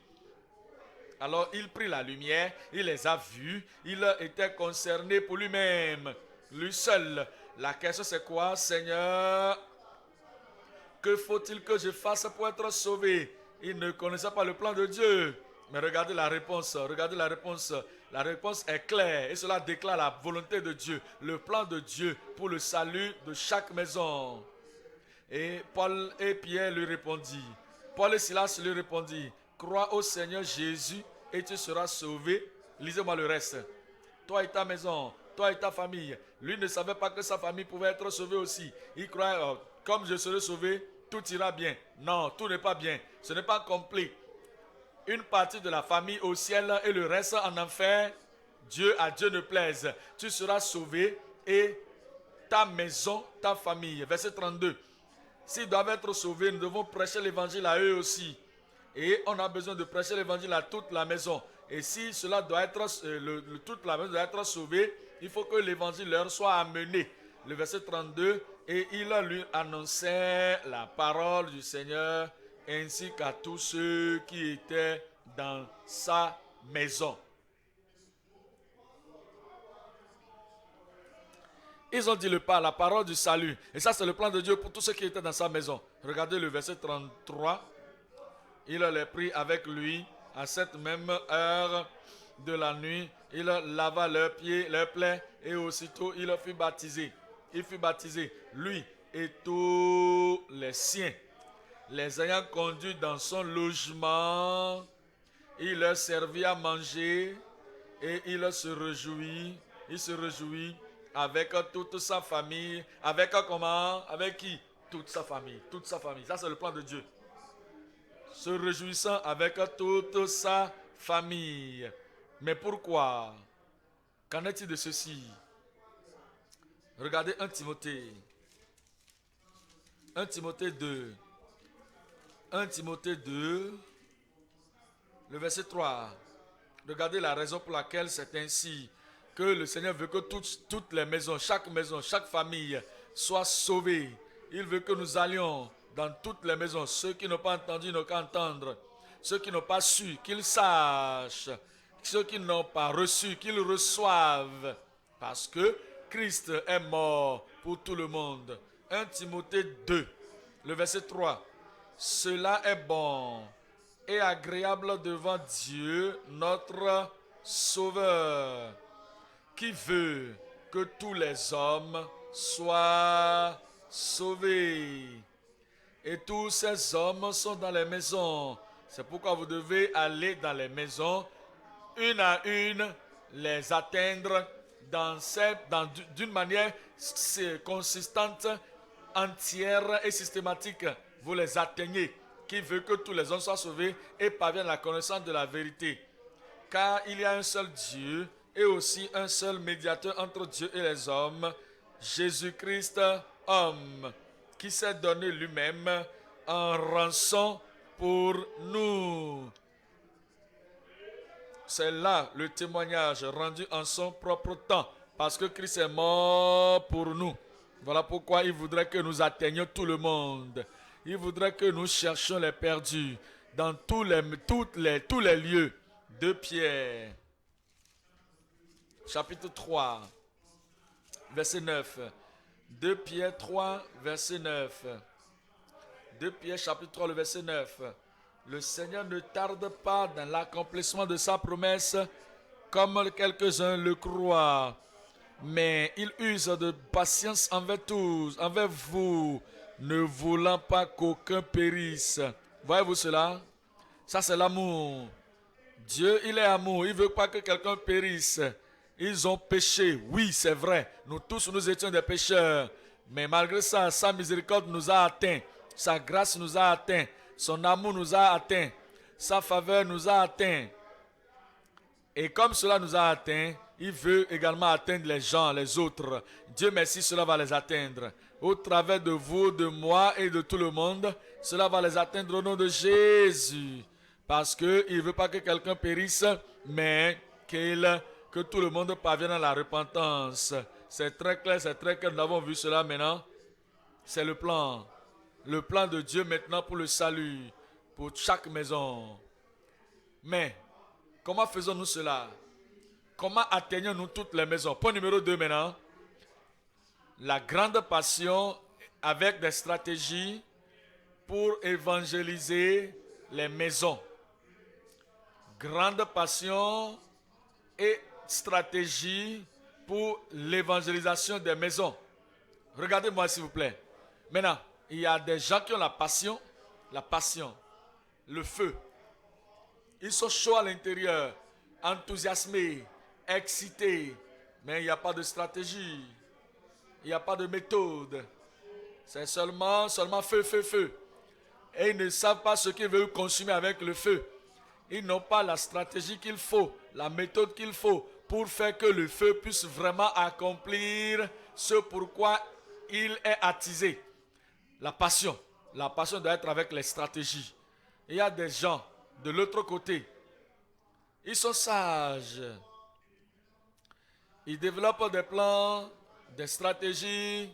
Alors, il prit la lumière, il les a vus, il était concerné pour lui-même, lui seul. La question c'est quoi, Seigneur? Que faut-il que je fasse pour être sauvé? Il ne connaissait pas le plan de Dieu. Mais regardez la réponse. La réponse est claire et cela déclare la volonté de Dieu, le plan de Dieu pour le salut de chaque maison. Et Paul et Pierre lui répondit. Paul et Silas lui répondit, crois au Seigneur Jésus et tu seras sauvé. Lisez-moi le reste. Toi et ta maison, toi et ta famille. Lui ne savait pas que sa famille pouvait être sauvée aussi. Il croyait, comme je serai sauvé, tout ira bien. Non, tout n'est pas bien. Ce n'est pas complet. Une partie de la famille au ciel et le reste en enfer. À Dieu ne plaise. Tu seras sauvé et ta maison, ta famille. Verset 32. S'ils doivent être sauvés, nous devons prêcher l'évangile à eux aussi. Et on a besoin de prêcher l'évangile à toute la maison. Et si cela doit être, toute la maison doit être sauvée, il faut que l'évangile leur soit amené. Le verset 32, et il lui annonçait la parole du Seigneur ainsi qu'à tous ceux qui étaient dans sa maison. Ils ont dit la parole du salut. Et ça, c'est le plan de Dieu pour tous ceux qui étaient dans sa maison. Regardez le verset 33. Il les prit avec lui à cette même heure de la nuit. Il lava leurs pieds, leurs plaies, et aussitôt il fut baptisé. Il fut baptisé, lui et tous les siens. Les ayant conduits dans son logement, il leur servit à manger et il se réjouit avec toute sa famille. Avec comment? Avec qui? Toute sa famille. Toute sa famille. Ça, c'est le plan de Dieu. Se réjouissant avec toute sa famille. Mais pourquoi? Qu'en est-il de ceci? Regardez 1 Timothée. 1 Timothée 2. 1 Timothée 2, le verset 3. Regardez la raison pour laquelle c'est ainsi que le Seigneur veut que toutes les maisons, chaque famille soit sauvée. Il veut que nous allions dans toutes les maisons. Ceux qui n'ont pas entendu n'ont qu'à entendre. Ceux qui n'ont pas su, qu'ils sachent. Ceux qui n'ont pas reçu, qu'ils reçoivent. Parce que Christ est mort pour tout le monde. 1 Timothée 2, le verset 3. Cela est bon et agréable devant Dieu, notre Sauveur, qui veut que tous les hommes soient sauvés. Et tous ces hommes sont dans les maisons. C'est pourquoi vous devez aller dans les maisons, une à une, les atteindre d'une manière consistante, entière et systématique. Vous les atteignez, qui veut que tous les hommes soient sauvés et parviennent à la connaissance de la vérité. Car il y a un seul Dieu et aussi un seul médiateur entre Dieu et les hommes, Jésus-Christ, homme, qui s'est donné lui-même en rançon pour nous. C'est là le témoignage rendu en son propre temps, parce que Christ est mort pour nous. Voilà pourquoi il voudrait que nous atteignions tout le monde. Il voudrait que nous cherchions les perdus dans tous les lieux. 2 Pierre, chapitre 3, verset 9. 2 Pierre 3, verset 9. 2 Pierre, chapitre 3, le verset 9. Le Seigneur ne tarde pas dans l'accomplissement de sa promesse, comme quelques-uns le croient. Mais il use de patience envers tous, envers vous, ne voulant pas qu'aucun périsse. Voyez-vous cela? Ça, c'est l'amour. Dieu, il est amour. Il ne veut pas que quelqu'un périsse. Ils ont péché. Oui, c'est vrai. Nous tous, nous étions des pécheurs. Mais malgré ça, sa miséricorde nous a atteints. Sa grâce nous a atteints. Son amour nous a atteints. Sa faveur nous a atteints. Et comme cela nous a atteints, il veut également atteindre les gens, les autres. Dieu merci, cela va les atteindre. Au travers de vous, de moi et de tout le monde, cela va les atteindre au nom de Jésus. Parce qu'il ne veut pas que quelqu'un périsse, mais que tout le monde parvienne à la repentance. C'est très clair, nous avons vu cela maintenant. C'est le plan. Le plan de Dieu maintenant pour le salut, pour chaque maison. Mais, comment faisons-nous cela? Comment atteignons-nous toutes les maisons? Point numéro 2 maintenant. La grande passion avec des stratégies pour évangéliser les maisons. Grande passion et stratégie pour l'évangélisation des maisons. Regardez-moi s'il vous plaît. Maintenant, il y a des gens qui ont la passion, le feu. Ils sont chauds à l'intérieur, enthousiasmés, excités, mais il n'y a pas de stratégie, il n'y a pas de méthode. C'est seulement feu, feu, feu. Et ils ne savent pas ce qu'ils veulent consommer avec le feu. Ils n'ont pas la stratégie qu'il faut, la méthode qu'il faut pour faire que le feu puisse vraiment accomplir ce pourquoi il est attisé. La passion doit être avec les stratégies. Il y a des gens de l'autre côté. Ils sont sages. Ils développent des plans, des stratégies.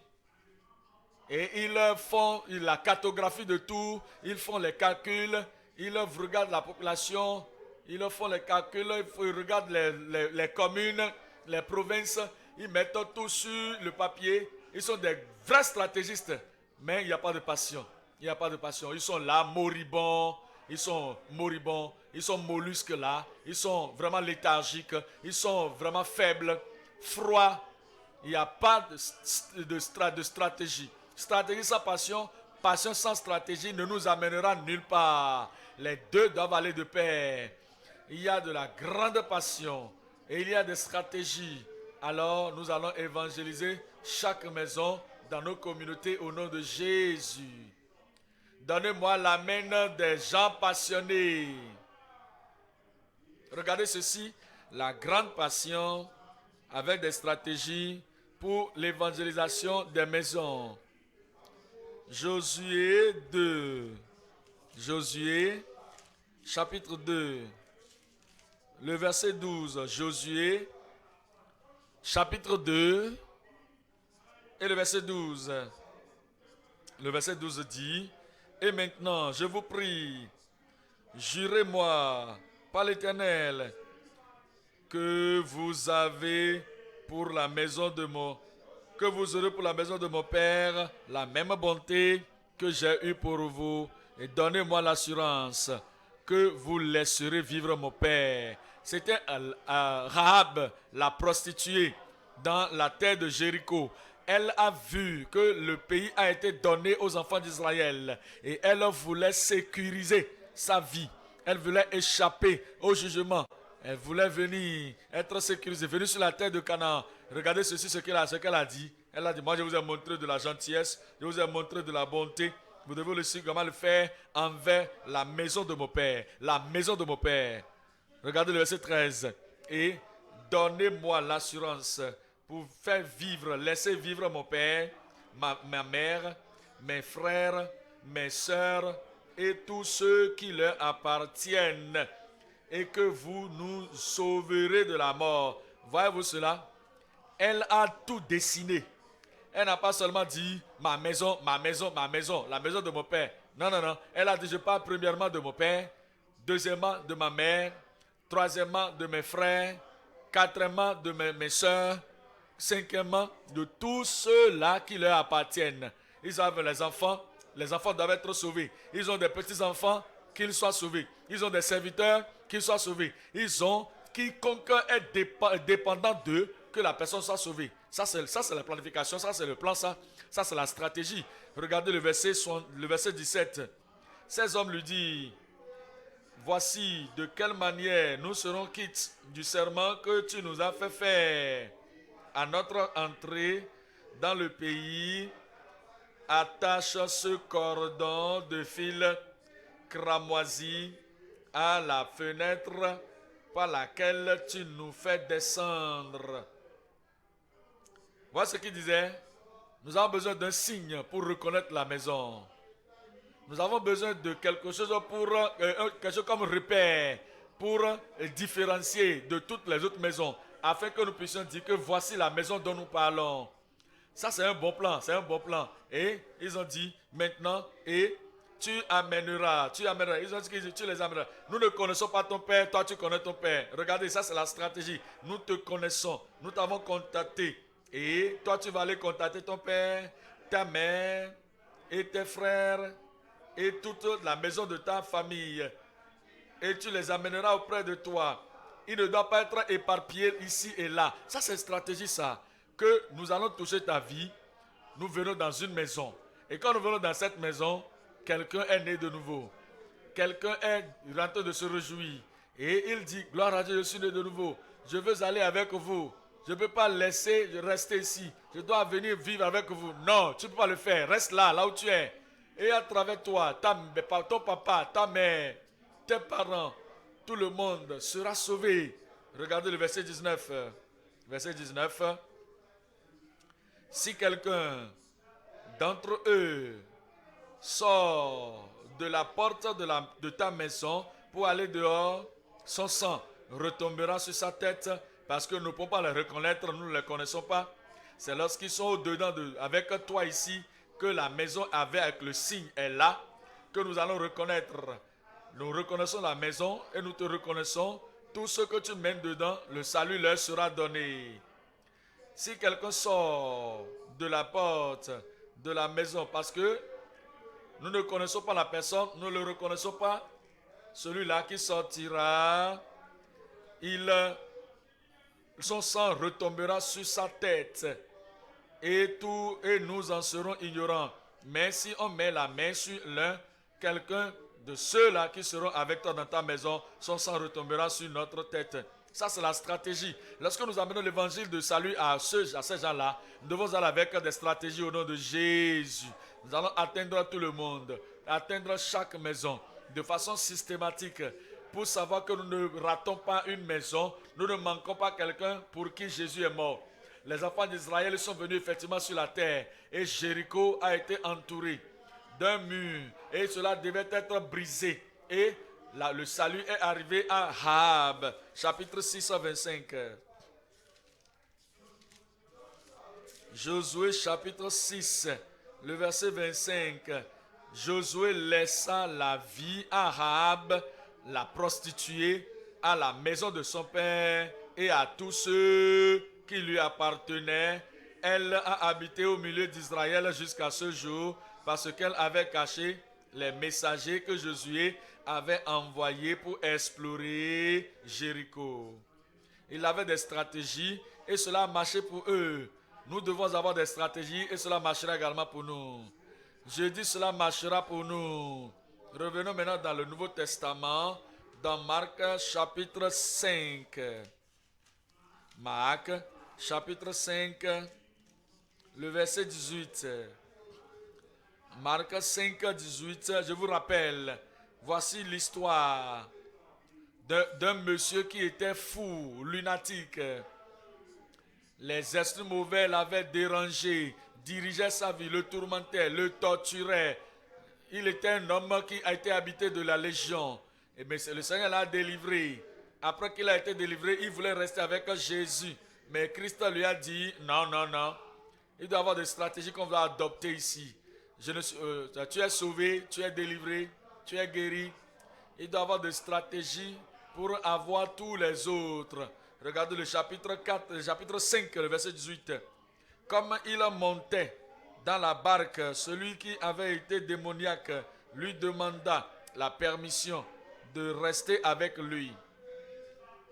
Et ils font la cartographie de tout. Ils font les calculs. Ils regardent la population. Ils font les calculs. Ils regardent les communes, les provinces. Ils mettent tout sur le papier. Ils sont des vrais stratégistes. Mais il n'y a pas de passion. Il n'y a pas de passion. Ils sont là, moribonds. Ils sont mollusques là. Ils sont vraiment léthargiques. Ils sont vraiment faibles, froids. Il n'y a pas de stratégie. Stratégie sans passion, passion sans stratégie ne nous amènera nulle part. Les deux doivent aller de pair. Il y a de la grande passion et il y a des stratégies. Alors nous allons évangéliser chaque maison dans nos communautés au nom de Jésus. Donnez-moi l'amen des gens passionnés. Regardez ceci, la grande passion avec des stratégies pour l'évangélisation des maisons. Josué 2. Josué, chapitre 2. Le verset 12. Josué, chapitre 2. Et le verset 12. Le verset 12 dit: et maintenant, je vous prie, jurez-moi par l'Éternel que vous avez pour la maison de que vous aurez pour la maison de mon père la même bonté que j'ai eue pour vous, et donnez-moi l'assurance que vous laisserez vivre mon père. C'était Rahab, la prostituée, dans la terre de Jéricho. Elle a vu que le pays a été donné aux enfants d'Israël et elle voulait sécuriser sa vie. Elle voulait échapper au jugement. Elle voulait venir être sécurisée, venir sur la terre de Canaan. Regardez ceci, ce qu'elle a dit. Elle a dit: moi je vous ai montré de la gentillesse, je vous ai montré de la bonté. Vous devez aussi comment le faire envers la maison de mon père. La maison de mon père. Regardez le verset 13. Et donnez-moi l'assurance pour faire vivre, laisser vivre mon père, ma mère, mes frères, mes sœurs et tous ceux qui leur appartiennent, et que vous nous sauverez de la mort. Voyez-vous cela? Elle a tout dessiné. Elle n'a pas seulement dit ma maison, ma maison, ma maison, la maison de mon père. Non, non, non. Elle a dit: je parle premièrement de mon père, deuxièmement de ma mère, troisièmement de mes frères, quatrièmement de mes sœurs, cinquièmement de tous ceux-là qui leur appartiennent. Ils ont les enfants doivent être sauvés. Ils ont des petits-enfants, qu'ils soient sauvés. Ils ont des serviteurs, qu'ils soient sauvés. Ils ont quiconque est dépendant d'eux, que la personne soit sauvée. Ça c'est la planification, ça c'est le plan, ça c'est la stratégie. Regardez le verset 17. Ces hommes lui disent: voici de quelle manière nous serons quittes du serment que tu nous as fait faire à notre entrée dans le pays. Attache ce cordon de fil cramoisi à la fenêtre par laquelle tu nous fais descendre. Voilà ce qu'il disait. Nous avons besoin d'un signe pour reconnaître la maison. Nous avons besoin de quelque chose comme repère pour différencier de toutes les autres maisons, afin que nous puissions dire que voici la maison dont nous parlons. Ça c'est un bon plan, Et ils ont dit maintenant, et tu amèneras. Ils ont dit que tu les amèneras. Nous ne connaissons pas ton père, toi tu connais ton père. Regardez, ça c'est la stratégie. Nous te connaissons, nous t'avons contacté. Et toi tu vas aller contacter ton père, ta mère et tes frères et toute la maison de ta famille. Et tu les amèneras auprès de toi. Il ne doit pas être éparpillé ici et là. Ça, c'est une stratégie, ça. Que nous allons toucher ta vie. Nous venons dans une maison. Et quand nous venons dans cette maison, quelqu'un est né de nouveau. Quelqu'un est en train de se réjouir. Et il dit, gloire à Dieu, je suis né de nouveau. Je veux aller avec vous. Je ne peux pas laisser rester ici. Je dois venir vivre avec vous. Non, tu ne peux pas le faire. Reste là, là où tu es. Et à travers toi, ton papa, ta mère, tes parents, tout le monde sera sauvé. Regardez le verset 19. Verset 19. Si quelqu'un d'entre eux sort de la porte de ta maison pour aller dehors, son sang retombera sur sa tête parce que nous ne pouvons pas les reconnaître, nous ne les connaissons pas. C'est lorsqu'ils sont au-dedans avec toi ici que la maison avec le signe est là que nous allons reconnaître. Nous reconnaissons la maison et nous te reconnaissons. Tout ce que tu mènes dedans, le salut leur sera donné. Si quelqu'un sort de la porte de la maison parce que nous ne connaissons pas la personne, nous ne le reconnaissons pas, celui-là qui sortira, son sang retombera sur sa tête et nous en serons ignorants. Mais si on met la main sur quelqu'un de ceux-là qui seront avec toi dans ta maison, son sang retombera sur notre tête. Ça, c'est la stratégie. Lorsque nous amenons l'évangile de salut à ces gens-là, nous devons aller avec des stratégies au nom de Jésus. Nous allons atteindre tout le monde, atteindre chaque maison de façon systématique pour savoir que nous ne ratons pas une maison, nous ne manquons pas quelqu'un pour qui Jésus est mort. Les enfants d'Israël sont venus effectivement sur la terre et Jéricho a été entouré d'un mur et cela devait être brisé. Et là, le salut est arrivé à Rahab, chapitre 6, 25. Josué, chapitre 6, le verset 25. Josué laissa la vie à Rahab, la prostituée, à la maison de son père et à tous ceux qui lui appartenaient. Elle a habité au milieu d'Israël jusqu'à ce jour parce qu'elle avait caché les messagers que Josué avait envoyés pour explorer Jéricho. Il avait des stratégies et cela a marché pour eux. Nous devons avoir des stratégies et cela marchera également pour nous. Je dis cela marchera pour nous. Revenons maintenant dans le Nouveau Testament, dans Marc chapitre 5. Marc chapitre 5, le verset 18. Marc 5, 18, je vous rappelle, voici l'histoire d'un monsieur qui était fou, lunatique. Les esprits mauvais l'avaient dérangé, dirigeaient sa vie, le tourmentaient, le torturaient. Il était un homme qui a été habité de la légion. Et bien, le Seigneur l'a délivré. Après qu'il a été délivré, il voulait rester avec Jésus. Mais Christ lui a dit, non, non, non. Il doit y avoir des stratégies qu'on va adopter ici. Tu es sauvé, tu es délivré, tu es guéri. Il doit y avoir des stratégies pour avoir tous les autres. Regardez le chapitre 4, le chapitre 5, le verset 18. Comme il montait dans la barque, celui qui avait été démoniaque lui demanda la permission de rester avec lui.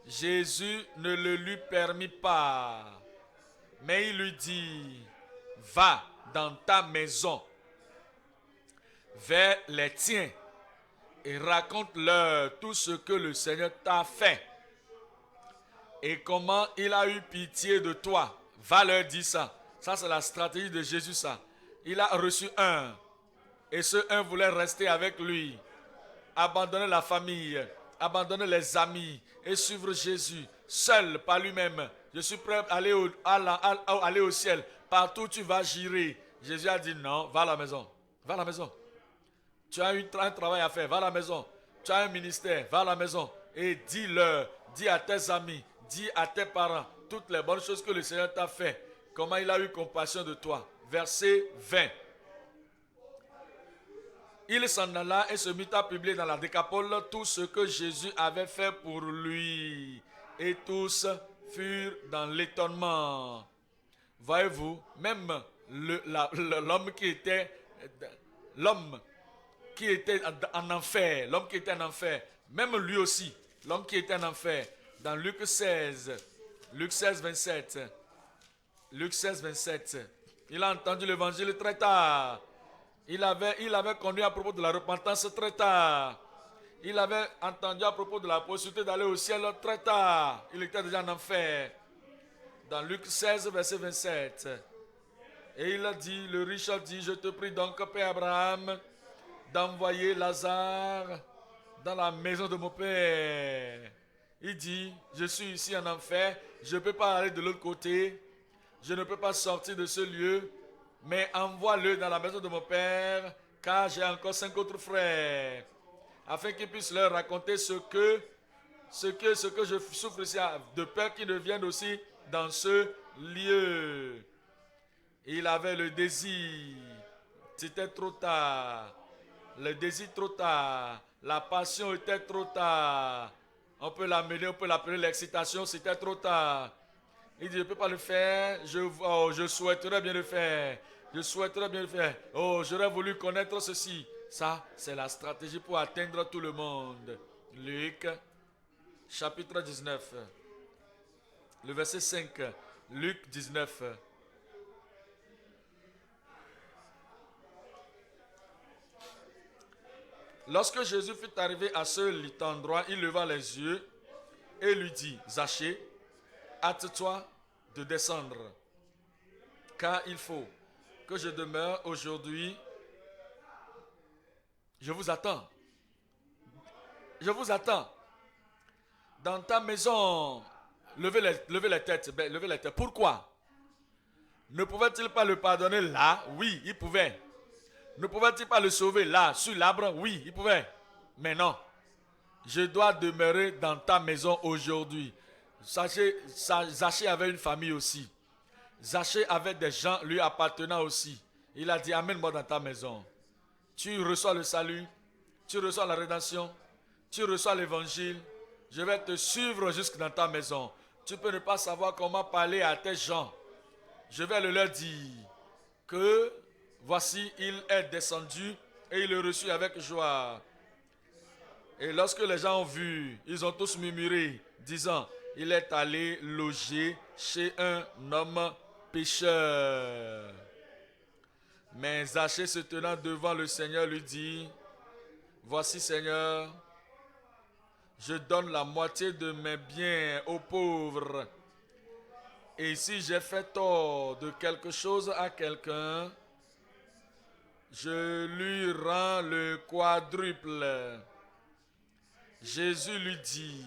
Jésus ne le lui permit pas, mais il lui dit, va dans ta maison, vers les tiens, et raconte-leur tout ce que le Seigneur t'a fait, et comment il a eu pitié de toi. Va leur dire ça. Ça, c'est la stratégie de Jésus, ça. Il a reçu un, et ce un voulait rester avec lui, abandonner la famille, abandonner les amis, et suivre Jésus, seul, par lui-même. Je suis prêt à aller au ciel. Partout où tu vas, j'irai. Jésus a dit non, va à la maison. Va à la maison. Tu as un travail à faire, va à la maison. Tu as un ministère, va à la maison. Et dis-leur, dis à tes amis, dis à tes parents, toutes les bonnes choses que le Seigneur t'a fait. Comment il a eu compassion de toi. Verset 20. Il s'en alla et se mit à publier dans la Décapole tout ce que Jésus avait fait pour lui. Et tous furent dans l'étonnement. Voyez-vous, même l'homme qui était en enfer, même lui aussi, l'homme qui était en enfer, Dans Luc 16, Luc 16, 27. Luc 16, 27. Il a entendu l'évangile très tard. Il avait conduit à propos de la repentance très tard. Il avait entendu à propos de la possibilité d'aller au ciel très tard. Il était déjà en enfer. Dans Luc 16, verset 27. Et il a dit, le riche a dit, je te prie donc, Père Abraham, d'envoyer Lazare dans la maison de mon père. Il dit, je suis ici en enfer, je ne peux pas aller de l'autre côté, je ne peux pas sortir de ce lieu, mais envoie-le dans la maison de mon père, car j'ai encore 5 autres frères, afin qu'ils puissent leur raconter ce que je souffre ici, de peur qu'ils ne viennent aussi dans ce lieu. Il avait le désir, c'était trop tard. Le désir trop tard, la passion était trop tard. On peut l'amener, on peut l'appeler l'excitation, c'était trop tard. Il dit, je ne peux pas le faire, je souhaiterais bien le faire. Je souhaiterais bien le faire. Oh, j'aurais voulu connaître ceci. Ça, c'est la stratégie pour atteindre tout le monde. Luc, chapitre 19, le verset 5. Luc 19. Lorsque Jésus fut arrivé à cet endroit, il leva les yeux et lui dit, Zachée, hâte-toi de descendre, car il faut que je demeure aujourd'hui. Je vous attends. Je vous attends. Dans ta maison, levez les têtes. Levez les têtes. Pourquoi? Ne pouvait-il pas le pardonner là? Oui, il pouvait. Ne pouvait-il pas le sauver là, sur l'arbre? Oui, il pouvait. Mais non. Je dois demeurer dans ta maison aujourd'hui. Zachée avait une famille aussi. Zachée avait des gens lui appartenant aussi. Il a dit, amène-moi dans ta maison. Tu reçois le salut, tu reçois la rédemption, tu reçois l'évangile. Je vais te suivre jusque dans ta maison. Tu peux ne pas savoir comment parler à tes gens. Je vais leur dire que voici, il est descendu et il le reçut avec joie. Et lorsque les gens ont vu, ils ont tous murmuré, disant, il est allé loger chez un homme pécheur. Mais Zachée se tenant devant le Seigneur lui dit, voici Seigneur, je donne la moitié de mes biens aux pauvres. Et si j'ai fait tort de quelque chose à quelqu'un, je lui rends le quadruple. Jésus lui dit,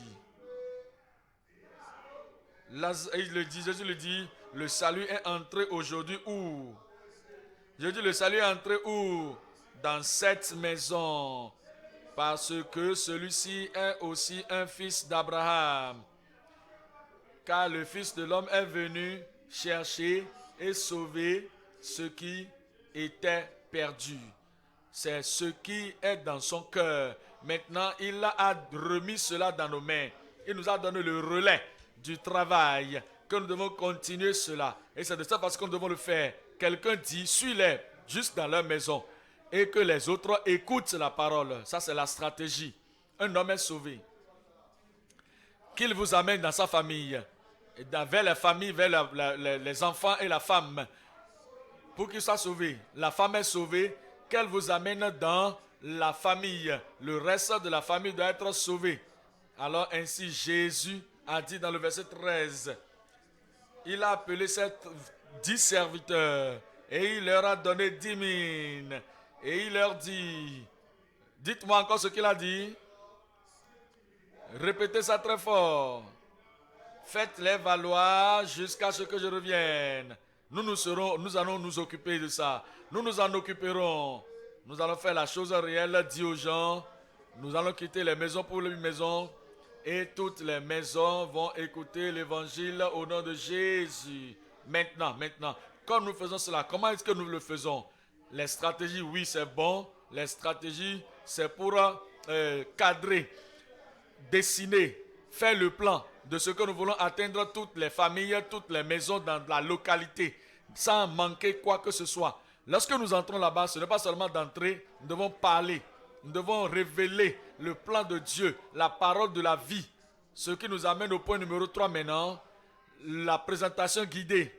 Jésus lui dit, le salut est entré aujourd'hui où? Je dis, le salut est entré où? Dans cette maison, parce que celui-ci est aussi un fils d'Abraham. Car le Fils de l'homme est venu chercher et sauver ce qui était perdu. C'est ce qui est dans son cœur. Maintenant, il a remis cela dans nos mains. Il nous a donné le relais du travail, que nous devons continuer cela. Et c'est de ça parce que nous devons le faire. Quelqu'un dit, suis-les juste dans leur maison. Et que les autres écoutent la parole. Ça, c'est la stratégie. Un homme est sauvé. Qu'il vous amène dans sa famille. Vers la famille, vers les enfants et la femme. Pour qu'il soit sauvé. La femme est sauvée. Qu'elle vous amène dans la famille. Le reste de la famille doit être sauvé. Alors ainsi Jésus a dit dans le verset 13. Il a appelé ses 10 serviteurs. Et il leur a donné 10 mines. Et il leur dit. Dites-moi encore ce qu'il a dit. Répétez ça très fort. Faites-les valoir jusqu'à ce que je revienne. Nous allons nous occuper de ça. Nous nous en occuperons. Nous allons faire la chose réelle, dit aux gens. Nous allons quitter les maisons pour les maisons. Et toutes les maisons vont écouter l'évangile au nom de Jésus. Maintenant. Comme nous faisons cela, comment est-ce que nous le faisons? Les stratégies, oui, c'est bon. Les stratégies, c'est pour cadrer, dessiner, faire le plan de ce que nous voulons atteindre toutes les familles, toutes les maisons dans la localité, sans manquer quoi que ce soit. Lorsque nous entrons là-bas, ce n'est pas seulement d'entrer, nous devons parler, nous devons révéler le plan de Dieu, la parole de la vie Ce qui nous amène au point numéro 3 maintenant, la présentation guidée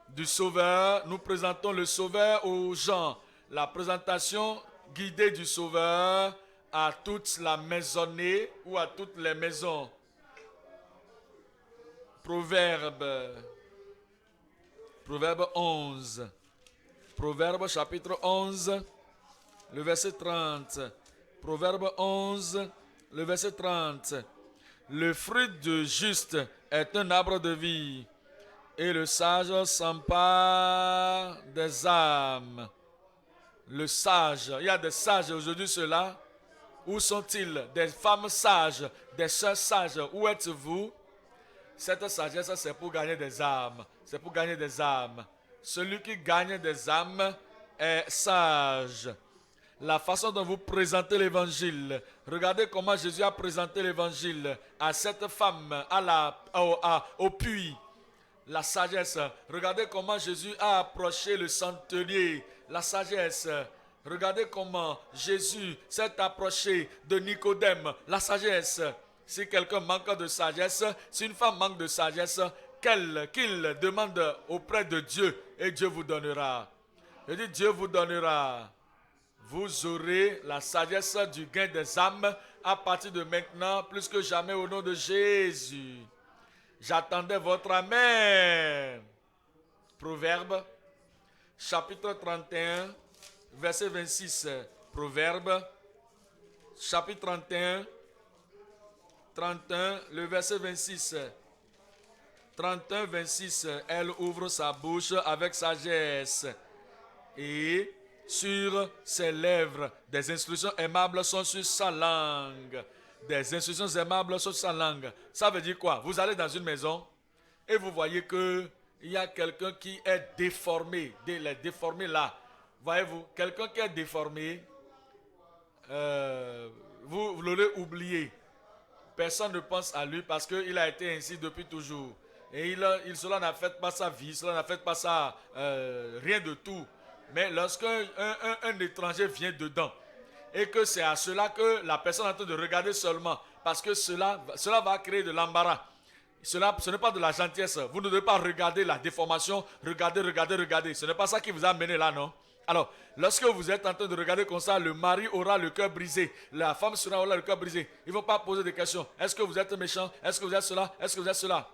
du Sauveur. Nous présentons le Sauveur aux gens. La présentation guidée du Sauveur à toute la maisonnée ou à toutes les maisons. Proverbe 11. Proverbe chapitre 11, le verset 30. Proverbe 11, le verset 30. Le fruit du juste est un arbre de vie, et le sage s'empare des âmes. Le sage, il y a des sages aujourd'hui, ceux-là. Où sont-ils? Des femmes sages, des sœurs sages. Où êtes-vous? Cette sagesse, c'est pour gagner des âmes. C'est pour gagner des âmes. Celui qui gagne des âmes est sage. La façon dont vous présentez l'évangile. Regardez comment Jésus a présenté l'évangile à cette femme, au puits. La sagesse. Regardez comment Jésus a approché le centenier. La sagesse. Regardez comment Jésus s'est approché de Nicodème. La sagesse. Si quelqu'un manque de sagesse, si une femme manque de sagesse, qu'il demande auprès de Dieu et Dieu vous donnera. Je dis Dieu vous donnera. Vous aurez la sagesse du gain des âmes à partir de maintenant, plus que jamais au nom de Jésus. J'attendais votre Amen. Proverbe, chapitre 31, verset 26. Proverbe, chapitre 31, le verset 26. 31, 26. Elle ouvre sa bouche avec sagesse. Et sur ses lèvres, des instructions aimables sont sur sa langue. Des instructions aimables sur sa langue. Ça veut dire quoi? Vous allez dans une maison et vous voyez qu'il y a quelqu'un qui est déformé. Les déformés là. Voyez-vous, quelqu'un qui est déformé, vous l'aurez oublié. Personne ne pense à lui parce qu'il a été ainsi depuis toujours. Et cela n'a fait pas sa vie, cela n'a fait pas ça, rien de tout. Mais lorsqu'un un étranger vient dedans, et que c'est à cela que la personne est en train de regarder seulement, parce que cela va créer de l'embarras. Ce n'est pas de la gentillesse. Vous ne devez pas regarder la déformation, regarder. Ce n'est pas ça qui vous a amené là, non? Alors, lorsque vous êtes en train de regarder comme ça, le mari aura le cœur brisé, la femme aura le cœur brisé. Ils ne vont pas poser de questions. Est-ce que vous êtes méchant? Est-ce que vous êtes cela? Est-ce que vous êtes cela?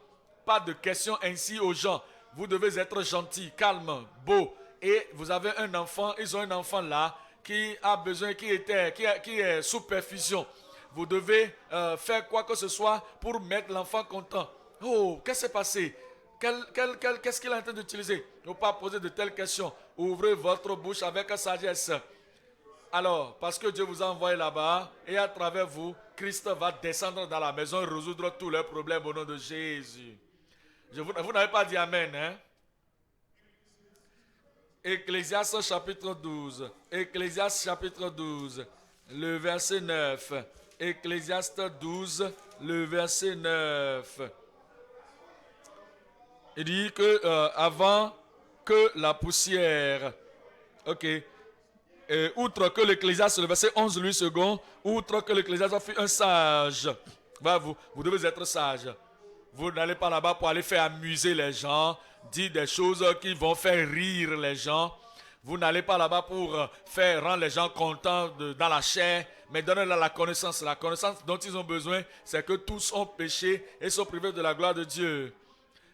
Pas de questions ainsi aux gens. Vous devez être gentil, calme, beau. Et vous avez un enfant, ils ont un enfant là qui a besoin, qui est sous perfusion. Vous devez faire quoi que ce soit pour mettre l'enfant content. Oh, qu'est-ce qui s'est passé? Qu'est-ce qu'il est en train d'utiliser? Il ne faut pas poser de telles questions. Ouvrez votre bouche avec sagesse. Alors, parce que Dieu vous a envoyé là-bas, et à travers vous, Christ va descendre dans la maison et résoudre tous leurs problèmes au nom de Jésus. Vous n'avez pas dit Amen, hein? Ecclésiaste chapitre 12. Ecclésiaste chapitre 12, le verset 9. Ecclésiaste 12, le verset 9. Il dit que avant que la poussière, ok, outre que l'Ecclésiaste, le verset 11, lui second, outre que l'Ecclésiaste fut un sage. Vous devez être sage. Vous n'allez pas là-bas pour aller faire amuser les gens, dire des choses qui vont faire rire les gens. Vous n'allez pas là-bas pour rendre les gens contents dans la chair, mais donnez-leur la connaissance. La connaissance dont ils ont besoin, c'est que tous ont péché et sont privés de la gloire de Dieu.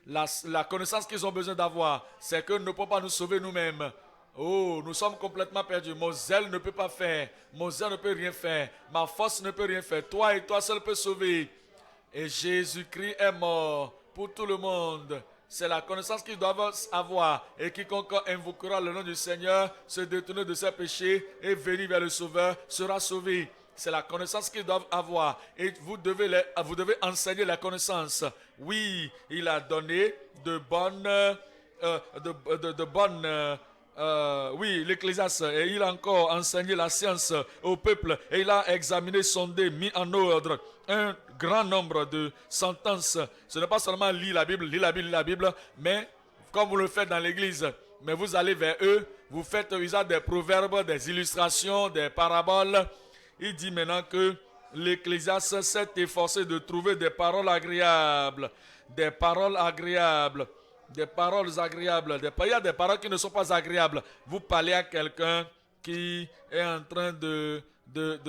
La connaissance qu'ils ont besoin d'avoir, c'est que nous ne pouvons pas nous sauver nous-mêmes. Oh, nous sommes complètement perdus. Mon zèle ne peut pas faire. Mon zèle ne peut rien faire. Ma force ne peut rien faire. Toi et toi seul peux sauver. Et Jésus-Christ est mort pour tout le monde. C'est la connaissance qu'ils doivent avoir. Et quiconque invoquera le nom du Seigneur, se détourner de ses péchés et venir vers le Sauveur, sera sauvé. C'est la connaissance qu'ils doivent avoir. Et vous devez enseigner la connaissance. Oui, il a donné de bonnes... oui, l'Ecclésiaste, et il a encore enseigné la science au peuple, et il a examiné, sondé, mis en ordre un grand nombre de sentences. Ce n'est pas seulement lire la Bible, mais comme vous le faites dans l'église, mais vous allez vers eux, vous faites usage des proverbes, des illustrations, des paraboles. Il dit maintenant que l'Ecclésiaste s'est efforcé de trouver des paroles agréables, des paroles agréables, des paroles agréables. Il y a des paroles qui ne sont pas agréables. Vous parlez à quelqu'un qui est en train de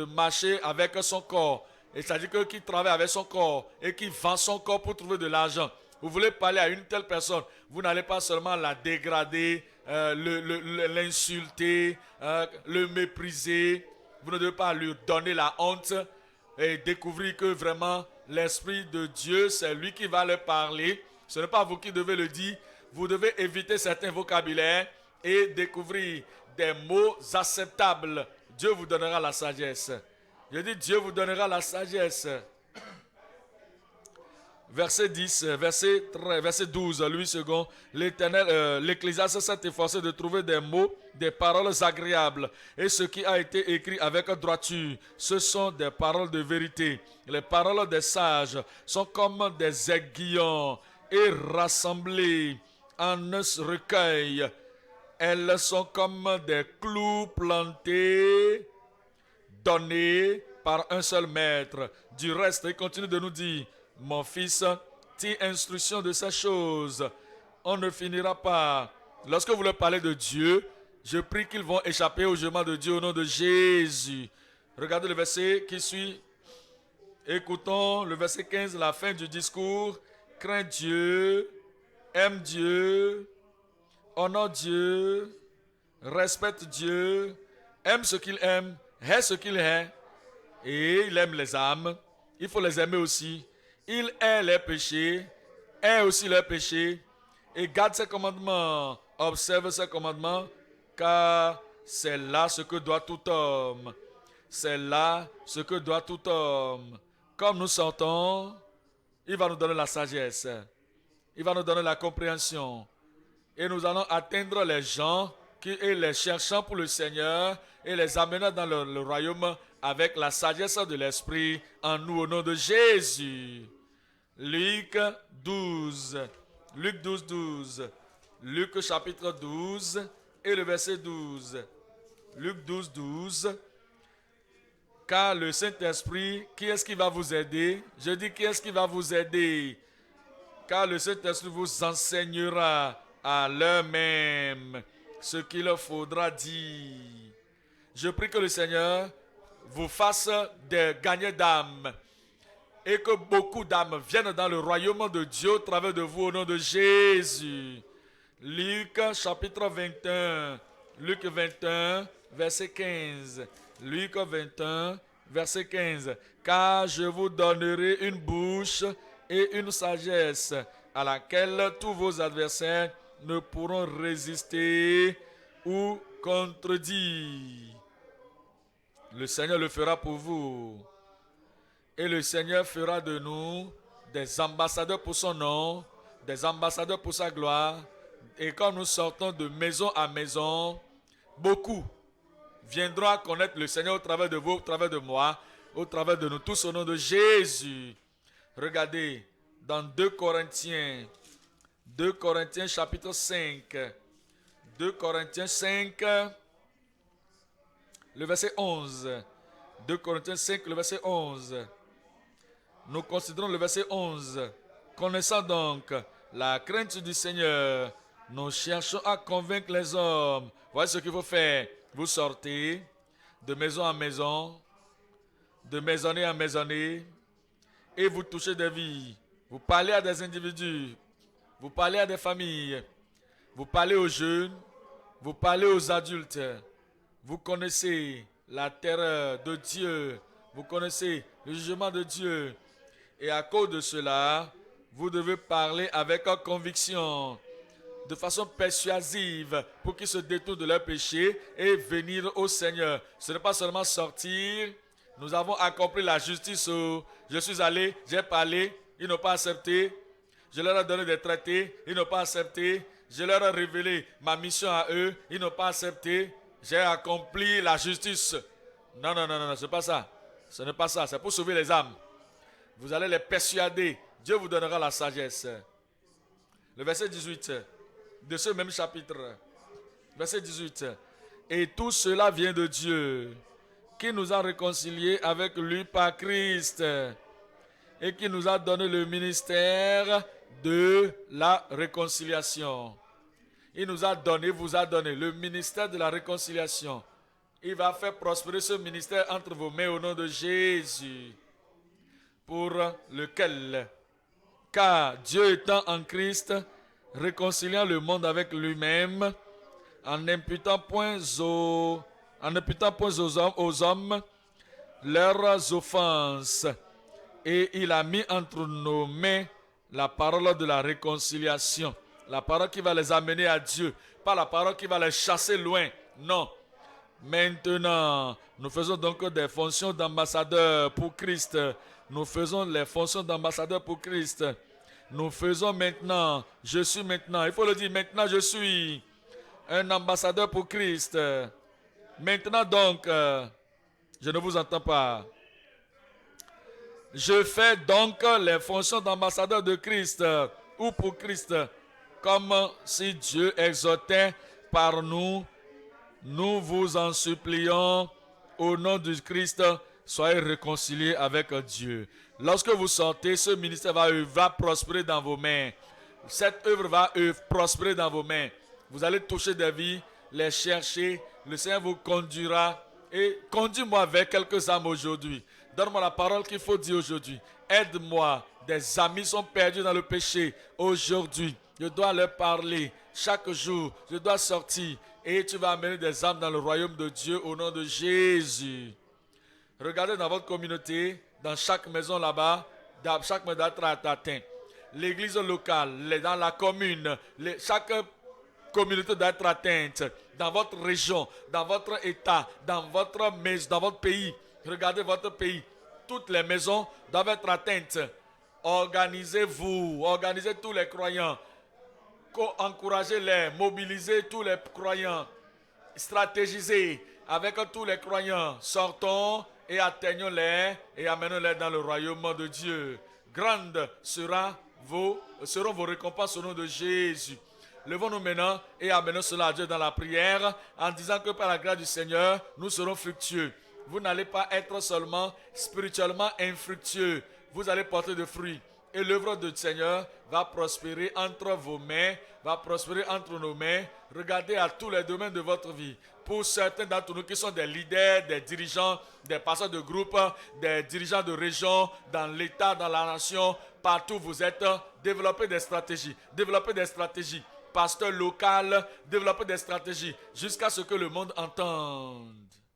marcher avec son corps. Et c'est-à-dire que qui travaille avec son corps et qui vend son corps pour trouver de l'argent. Vous voulez parler à une telle personne, vous n'allez pas seulement la dégrader, l'insulter, le mépriser. Vous ne devez pas lui donner la honte et découvrir que vraiment l'Esprit de Dieu, c'est lui qui va leur parler. Ce n'est pas vous qui devez le dire. Vous devez éviter certains vocabulaires et découvrir des mots acceptables. Dieu vous donnera la sagesse. Je dis Dieu vous donnera la sagesse. Verset 10, verset 12, Louis II, l'Ecclésiaste s'est efforcé de trouver des mots, des paroles agréables. Et ce qui a été écrit avec droiture, ce sont des paroles de vérité. Les paroles des sages sont comme des aiguillons et rassemblées en un recueil. Elles sont comme des clous plantés, donnés par un seul maître. Du reste, il continue de nous dire, mon fils, tire instruction de ces choses. On ne finira pas. Lorsque vous leur parlez de Dieu, je prie qu'ils vont échapper au jugement de Dieu au nom de Jésus. Regardez le verset qui suit. Écoutons le verset 15, la fin du discours. Crains Dieu, aime Dieu, honore Dieu, respecte Dieu, aime ce qu'il aime, hait ce qu'il hait. Et il aime les âmes. Il faut les aimer aussi. Il hait les péchés, hait aussi leurs péchés, et garde ses commandements, observe ses commandements, car c'est là ce que doit tout homme. C'est là ce que doit tout homme. Comme nous sortons, il va nous donner la sagesse, il va nous donner la compréhension, et nous allons atteindre les gens et les cherchant pour le Seigneur et les amener dans le royaume avec la sagesse de l'Esprit en nous au nom de Jésus. Luc 12. Luc 12, 12. Luc chapitre 12 et le verset 12. Luc 12, 12. Car le Saint-Esprit, qui est-ce qui va vous aider? Je dis qui est-ce qui va vous aider? Car le Saint-Esprit vous enseignera à l'heure même ce qu'il faudra dire. Je prie que le Seigneur vous fasse des gagnants d'âmes et que beaucoup d'âmes viennent dans le royaume de Dieu au travers de vous au nom de Jésus. Luc chapitre 21, Luc 21, verset 15. Luc 21, verset 15. Car je vous donnerai une bouche et une sagesse à laquelle tous vos adversaires ne pourront résister ou contredire. Le Seigneur le fera pour vous. Et le Seigneur fera de nous des ambassadeurs pour son nom, des ambassadeurs pour sa gloire. Et quand nous sortons de maison à maison, beaucoup viendront à connaître le Seigneur au travers de vous, au travers de moi, au travers de nous tous au nom de Jésus. Regardez, dans 2 Corinthiens chapitre 5, 2 Corinthiens 5, le verset 11. 2 Corinthiens 5, le verset 11. Nous considérons le verset 11. Connaissant donc la crainte du Seigneur, nous cherchons à convaincre les hommes. Voici ce qu'il faut faire. Vous sortez de maison en maison, de maisonnée en maisonnée, et vous touchez des vies. Vous parlez à des individus, vous parlez à des familles, vous parlez aux jeunes, vous parlez aux adultes. Vous connaissez la terreur de Dieu, vous connaissez le jugement de Dieu. Et à cause de cela, vous devez parler avec conviction, de façon persuasive, pour qu'ils se détournent de leurs péchés et venir au Seigneur. Ce n'est pas seulement sortir. Nous avons accompli la justice. Je suis allé, j'ai parlé, ils n'ont pas accepté. Je leur ai donné des traités, ils n'ont pas accepté. Je leur ai révélé ma mission à eux, ils n'ont pas accepté. J'ai accompli la justice. Non, non, non, non, c'est pas ça. Ce n'est pas ça, c'est pour sauver les âmes. Vous allez les persuader. Dieu vous donnera la sagesse. Le verset 18 de ce même chapitre. Verset 18. Et tout cela vient de Dieu, qui nous a réconciliés avec lui par Christ et qui nous a donné le ministère de la réconciliation. Il nous a donné, vous a donné le ministère de la réconciliation. Il va faire prospérer ce ministère entre vos mains au nom de Jésus, pour lequel, car Dieu étant en Christ, réconciliant le monde avec lui-même, en n'imputant point aux hommes leurs offenses, et il a mis entre nos mains la parole de la réconciliation, la parole qui va les amener à Dieu, pas la parole qui va les chasser loin, non. Maintenant, nous faisons donc des fonctions d'ambassadeurs pour Christ. Nous faisons les fonctions d'ambassadeurs pour Christ. Nous faisons maintenant, je suis maintenant, il faut le dire, maintenant je suis un ambassadeur pour Christ. Maintenant donc, je ne vous entends pas. Je fais donc les fonctions d'ambassadeur de Christ ou pour Christ, comme si Dieu exhortait par nous. Nous vous en supplions, au nom du Christ, soyez réconciliés avec Dieu. Lorsque vous sortez, ce ministère va prospérer dans vos mains. Cette œuvre va prospérer dans vos mains. Vous allez toucher des vies, les chercher. Le Seigneur vous conduira. Et conduis-moi vers quelques âmes aujourd'hui. Donne-moi la parole qu'il faut dire aujourd'hui. Aide-moi. Des amis sont perdus dans le péché aujourd'hui. Je dois leur parler chaque jour. Je dois sortir. Et tu vas amener des âmes dans le royaume de Dieu au nom de Jésus. Regardez dans votre communauté, dans chaque maison là-bas, dans chaque maison doit être atteint. L'église locale, dans la commune, chaque communauté doit être atteinte. Dans votre région, dans votre état, dans votre maison, dans votre pays. Regardez votre pays. Toutes les maisons doivent être atteintes. Organisez-vous, organisez tous les croyants. Encouragez-les, mobilisez tous les croyants, stratégisez avec tous les croyants, sortons et atteignons-les et amenons-les dans le royaume de Dieu. Grandes seront vos récompenses au nom de Jésus. Levons-nous maintenant et amenons cela à Dieu dans la prière en disant que par la grâce du Seigneur, nous serons fructueux. Vous n'allez pas être seulement spirituellement infructueux, vous allez porter de fruits. Et l'œuvre du Seigneur va prospérer entre vos mains, va prospérer entre nos mains. Regardez à tous les domaines de votre vie. Pour certains d'entre nous qui sont des leaders, des dirigeants, des pasteurs de groupe, des dirigeants de région, dans l'État, dans la nation, partout où vous êtes, développez des stratégies. Développez des stratégies. Pasteur local, développez des stratégies jusqu'à ce que le monde entende.